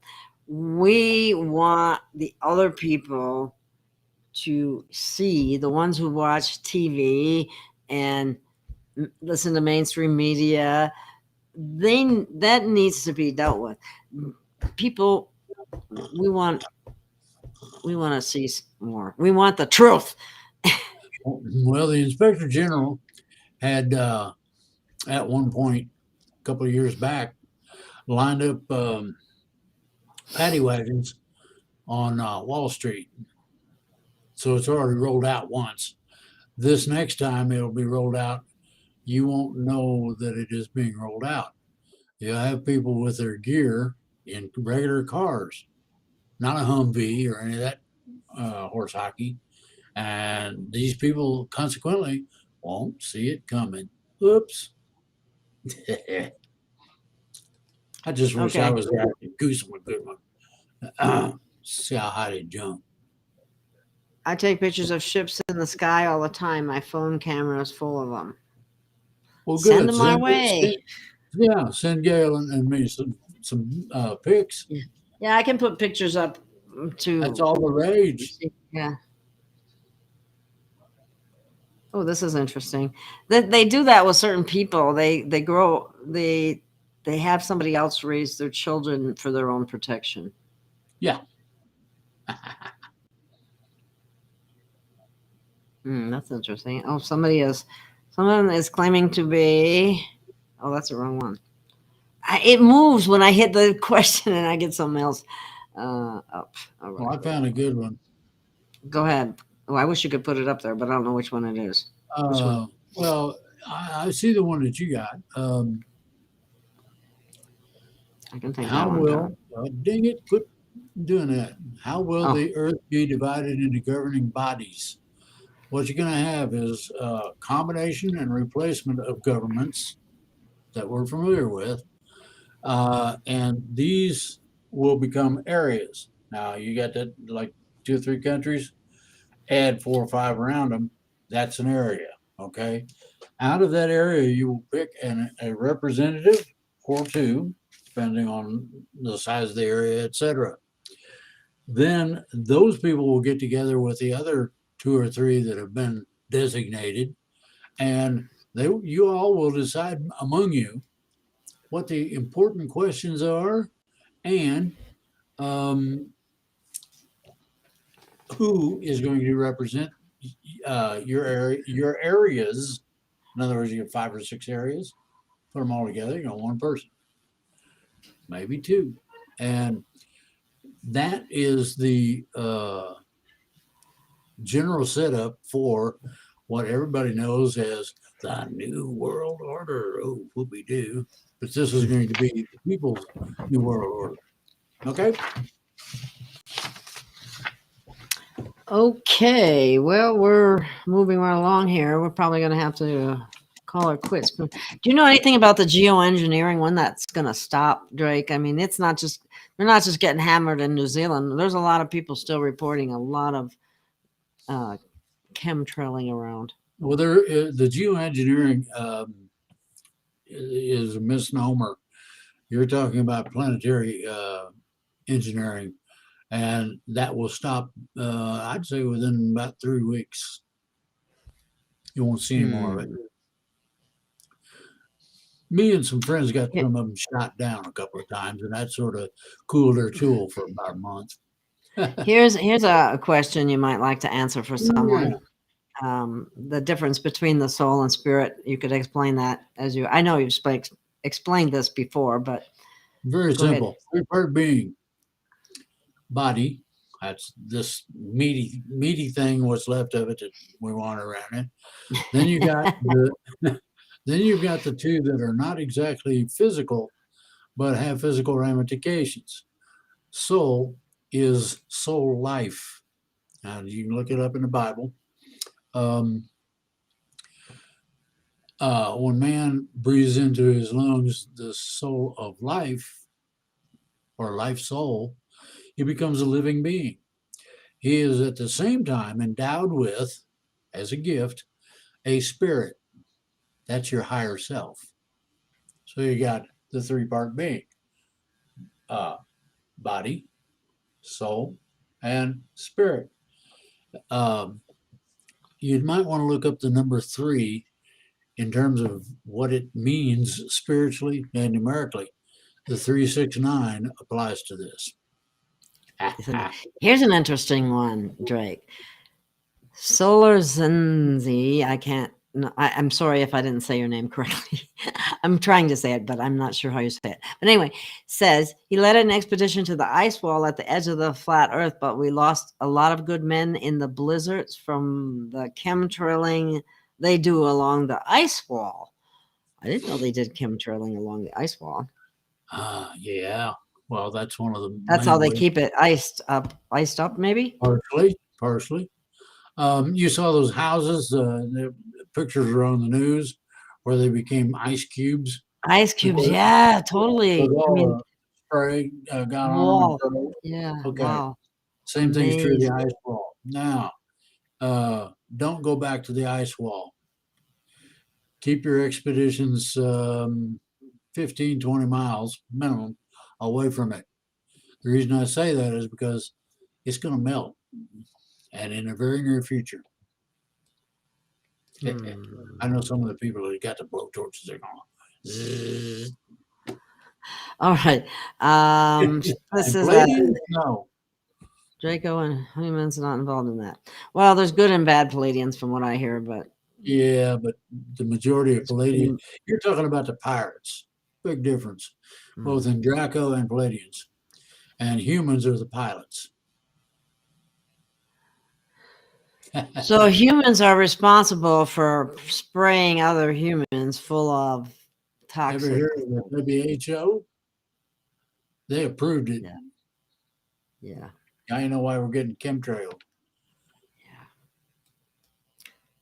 we want the other people to see, the ones who watch TV and listen to mainstream media. That needs to be dealt with. People, we want to see more. We want the truth. Well, the Inspector General had at one point a couple of years back lined up paddy wagons on Wall Street. So it's already rolled out once. This next time it'll be rolled out, you won't know that it is being rolled out. You'll have people with their gear in regular cars, not a Humvee or any of that horse hockey. And these people consequently won't see it coming. Oops. I just wish I was there. Goose one, good one. See how high they jump. I take pictures of ships in the sky all the time. My phone camera is full of them. Well, good. Send them my way. Send Gail and me some pics. Yeah, I can put pictures up too. That's all the rage. Yeah. Oh, this is interesting. They do that with certain people. They have somebody else raise their children for their own protection. Yeah. That's interesting. Oh, someone is claiming to be. Oh, that's the wrong one. It moves when I hit the question and I get something else up. All right. Well, I found a good one. Go ahead. Oh, I wish you could put it up there, but I don't know which one it is. Well, I see the one that you got. I can take how that one will, dang it, quit doing that. How will the earth be divided into governing bodies? What you're going to have is a combination and replacement of governments that we're familiar with. And these will become areas. Now, you got that like 2 or 3 countries, add 4 or 5 around them. That's an area, okay? Out of that area, you will pick a representative or 2, depending on the size of the area, etc. Then those people will get together with the other 2 or 3 that have been designated, and you all will decide among you what the important questions are and who is going to represent your areas. In other words, you have 5 or 6 areas, put them all together, you got one person, maybe 2. And that is the general setup for what everybody knows as the New World Order. Oh, whoopie-doo. But this is going to be the people's New World Order. Okay? Okay, well, we're moving right along here. We're probably going to have to call it quits. Do you know anything about the geoengineering, when that's going to stop, Drake? I mean, they're not just getting hammered in New Zealand. There's a lot of people still reporting a lot of chemtrailing around. Well, the geoengineering is a misnomer. You're talking about planetary engineering, and that will stop, I'd say, within about 3 weeks. You won't see any more of it. Me and some friends got some of them shot down a couple of times, and that sort of cooled their tool for about a month. Here's a question you might like to answer for someone. The difference between the soul and spirit. You could explain that I know you've explained this before, but very simple. 3-part being: body, that's this meaty thing, what's left of it that we want around it. Then you got Then you've got the two that are not exactly physical, but have physical ramifications. Soul is soul life. Now, you can look it up in the Bible. Um, when man breathes into his lungs the soul of life, or life soul, he becomes a living being. He is at the same time endowed with, as a gift, a spirit. That's your higher self. So you got the three-part being: uh, body, soul, and spirit. Um, you might want to look up the number 3 in terms of what it means spiritually and numerically. The 369 applies to this. Here's an interesting one, Drake. Solar Zenzi, I can't. No, I'm sorry if I didn't say your name correctly. I'm trying to say it, but I'm not sure how you say it. But anyway, says he led an expedition to the ice wall at the edge of the flat Earth, but we lost a lot of good men in the blizzards from the chemtrailing they do along the ice wall. I didn't know they did chemtrailing along the ice wall. Yeah. Well, that's one of the That's main how they ways. keep it iced up, maybe. Partially. You saw those houses, the pictures are on the news where they became ice cubes. Ice cubes, yeah, totally. With I mean, all the spray got on them. wall. Yeah, Okay. wow. Same thing's true of the Amazing. ice wall. Now, don't go back to the ice wall. Keep your expeditions 15, 20 miles minimum away from it. The reason I say that is because it's going to melt, and in the very near future. I know some of the people that got the blowtorches, they're going, zzz. All right. This And is Palladians, no. Draco and humans not involved in that. Well, there's good and bad Palladians from what I hear, but Yeah, but the majority of it's Palladians, you're talking about the pirates. Big difference, both in Draco and Palladians. And humans are the pilots. so humans are responsible for spraying other humans full of Ever toxic. heard of the WHO? They approved it. Yeah. I know why we're getting chemtrail.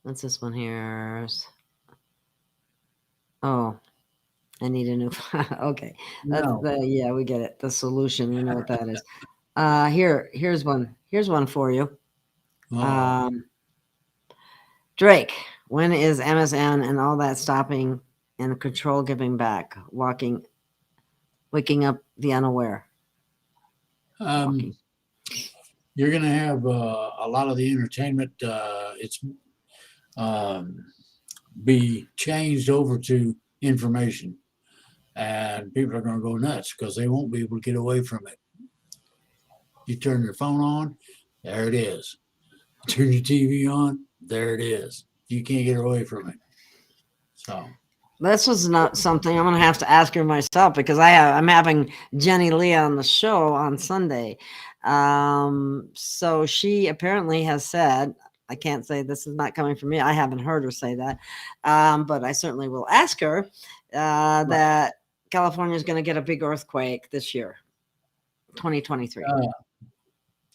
What's this one here? Oh, I need a new. Okay, that's No. yeah, we get it. The solution, we know what that is. Here's one. Here's one for you. Oh, Drake, when is MSN and all that stopping and control giving back? Waking up the unaware. you're going to have a lot of the entertainment. It's be changed over to information, and people are going to go nuts because they won't be able to get away from it. You turn your phone on, there it is. Turn your TV on, there it is. You can't get away from it. So This was not something I'm going to have to ask her myself because I'm having Jenny Lee on the show on Sunday. So she apparently has said, I can't say this is not coming from me. I haven't heard her say that. But I certainly will ask her that California is going to get a big earthquake this year, 2023.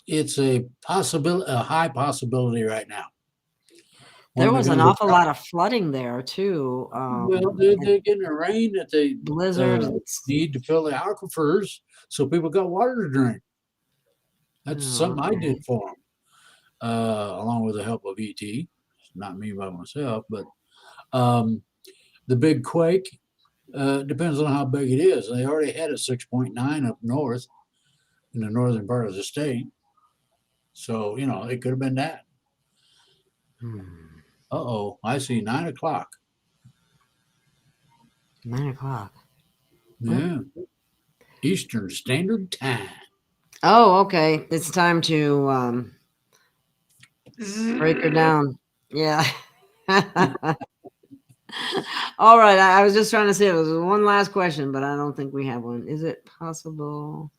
it's a high possibility right now. There was an awful lot of flooding there too. Well, they're getting the rain that they blizzard need to fill the aquifers, so people got water to drink. That's something I did for them, along with the help of ET. Not me by myself, but the big quake depends on how big it is. They already had a 6.9 up north in the northern part of the state, so it could have been that. I see 9 o'clock. 9 o'clock. Yeah. Eastern Standard Time. Oh, okay. It's time to break her down. Yeah. All right. I was just trying to say it was one last question, but I don't think we have one. Is it possible?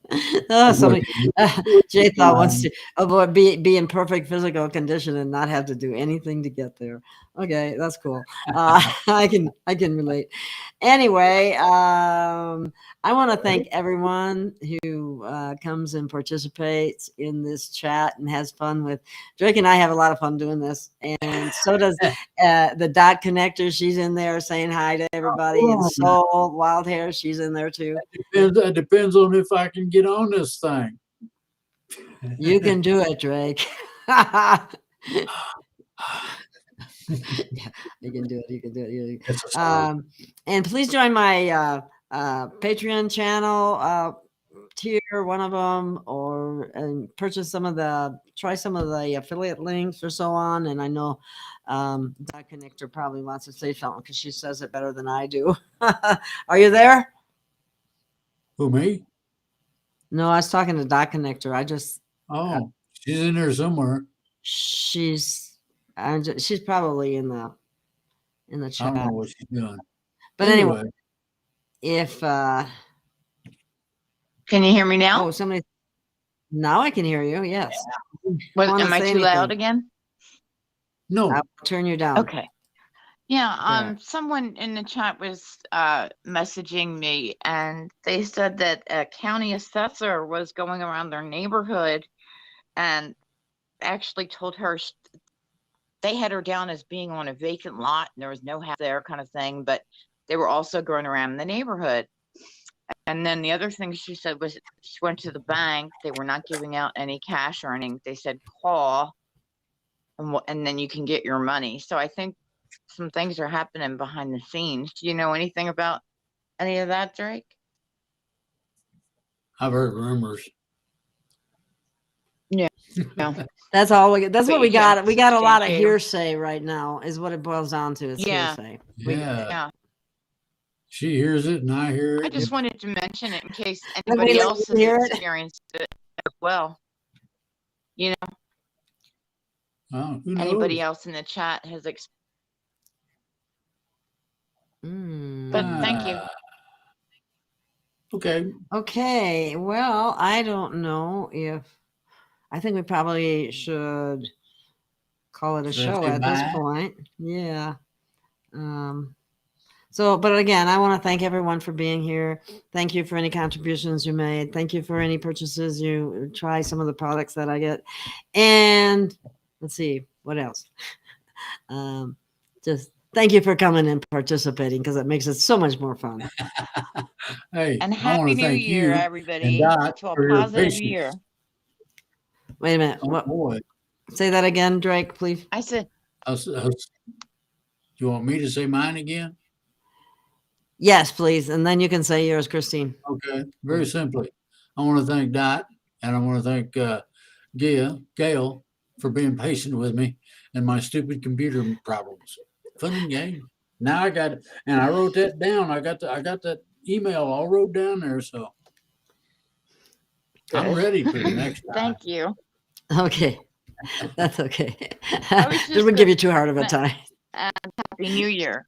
Oh, Boy, somebody, can you Jay thought wants um, to avoid be in perfect physical condition and not have to do anything to get there. Okay, that's cool. I can relate. Anyway, I want to thank everyone who comes and participates in this chat and has fun with Drake and I. Have a lot of fun doing this, and so does the dot connector. She's in there saying hi to everybody, and Soul Wild Hair, she's in there too. It depends on if I can get on this thing. You can do it, Drake. Yeah, you can do it. You can do it. It's a start. And please join my Patreon channel tier, one of them, and purchase try some of the affiliate links or so on. And I know Dot Connector probably wants to say something because she says it better than I do. Are you there? Who, me? No, I was talking to Dot Connector. Oh, she's in there somewhere. She's probably in the I don't chat. know what she's doing. But anyway, if Can you hear me now? somebody now I can hear you. Yes. Am I too loud again? No. I'll turn you down. Okay. Yeah, Yeah. someone in the chat was messaging me, and they said that a county assessor was going around their neighborhood and actually told her they had her down as being on a vacant lot and there was no house there, kind of thing, but they were also going around the neighborhood. And then the other thing she said was she went to the bank. They were not giving out any cash or anything. They said call, and then you can get your money. So I think some things are happening behind the scenes. Do you know anything about any of that, Drake? I've heard rumors. Yeah. That's all we. That's But what we you can't got. We got a lot of substantiate 'em. hearsay right now, is what it boils down to. It's Yeah. hearsay. Yeah. Yeah. She hears it and I hear it. I just wanted to mention it in case Let me anybody let else you has hear it. experienced it as well. You know, Oh, who knows? anybody else in the chat has But thank you. Okay. Okay. Well, I don't know if. I think we probably should call it a Should I show say at this bye? point. Yeah. But again, I want to thank everyone for being here. Thank you for any contributions you made. Thank you for any purchases. You try some of the products that I get. And let's see, what else? Just thank you for coming and participating, because it makes it so much more fun. Hey, And I want happy to New thank Year, you everybody. and Dot To a for your positive patience. year. Wait a minute. Oh, What? boy. Say that again, Drake, please. I said, You want me to say mine again? Yes, please. And then you can say yours, Christine. Okay. Very simply, I want to thank Dot and I want to thank Gail for being patient with me and my stupid computer problems. Fun and game. Now I got it, and I wrote that down. I got that email all wrote down there, so I'm Good. ready for the next time. thank you. Okay. That's okay. I was This just would give you too hard of a time. And happy New Year.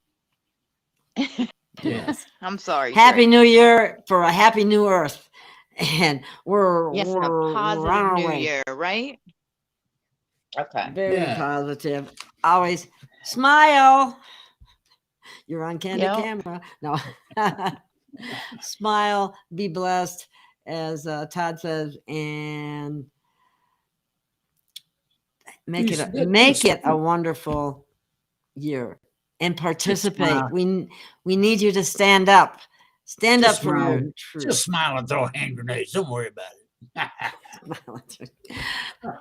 Yes. I'm sorry. Happy Drake. New Year for a happy new earth. And we're Yes, and a we're on positive our New way. Year, right? Okay. Very Yeah. positive. Always smile. You're on candid Yep. camera. No. Smile, be blessed, as Todd says, and make it a wonderful year, and participate. smile. We need you to stand up. Stand Just up for your smile. truth. Just smile and throw hand grenades. Don't worry about it.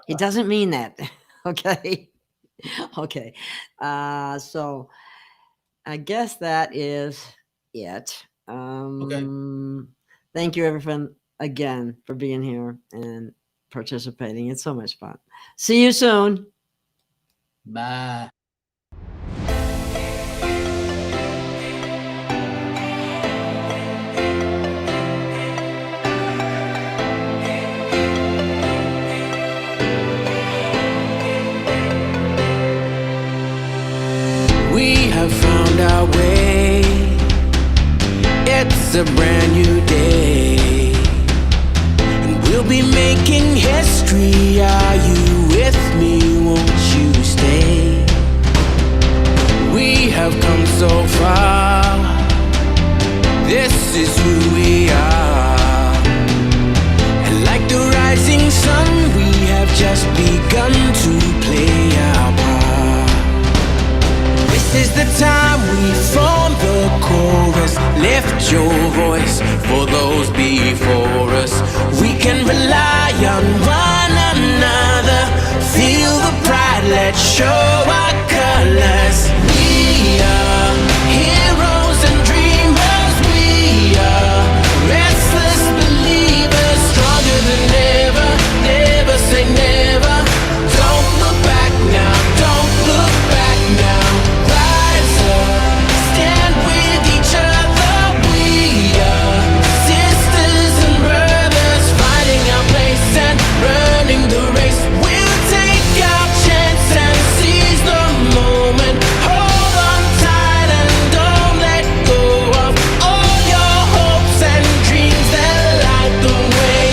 He doesn't mean that. Okay. Okay. So I guess that is it. Thank you, everyone, again, for being here and participating. It's so much fun. See you soon. Bye. We have found our way. It's a brand new day, Lift your voice for those before us. We can rely on one another. Feel the pride, let's show our colors. We are heroes and dreamers. We are restless believers, stronger than ever. Never say never. Don't look back now, don't look back now. Rise up, stand with each other. We are sisters and brothers, finding our place and running the race. We'll take our chance and seize the moment. Hold on tight and don't let go of all your hopes and dreams that light the way.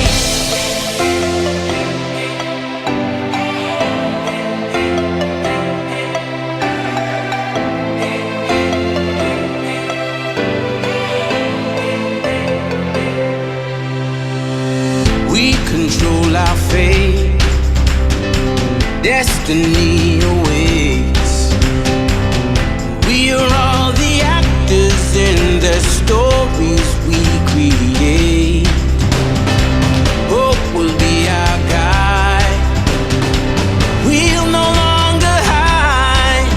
We control our fate. Destiny awaits. We are all the actors in the stories we create. Hope will be our guide. We'll no longer hide.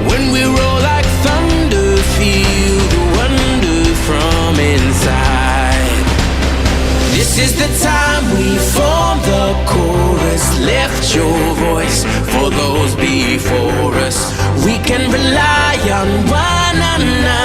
When we roll like thunder, feel the wonder from inside. This is the time we form the chorus. Lift your voice for those before us. We can rely on one another.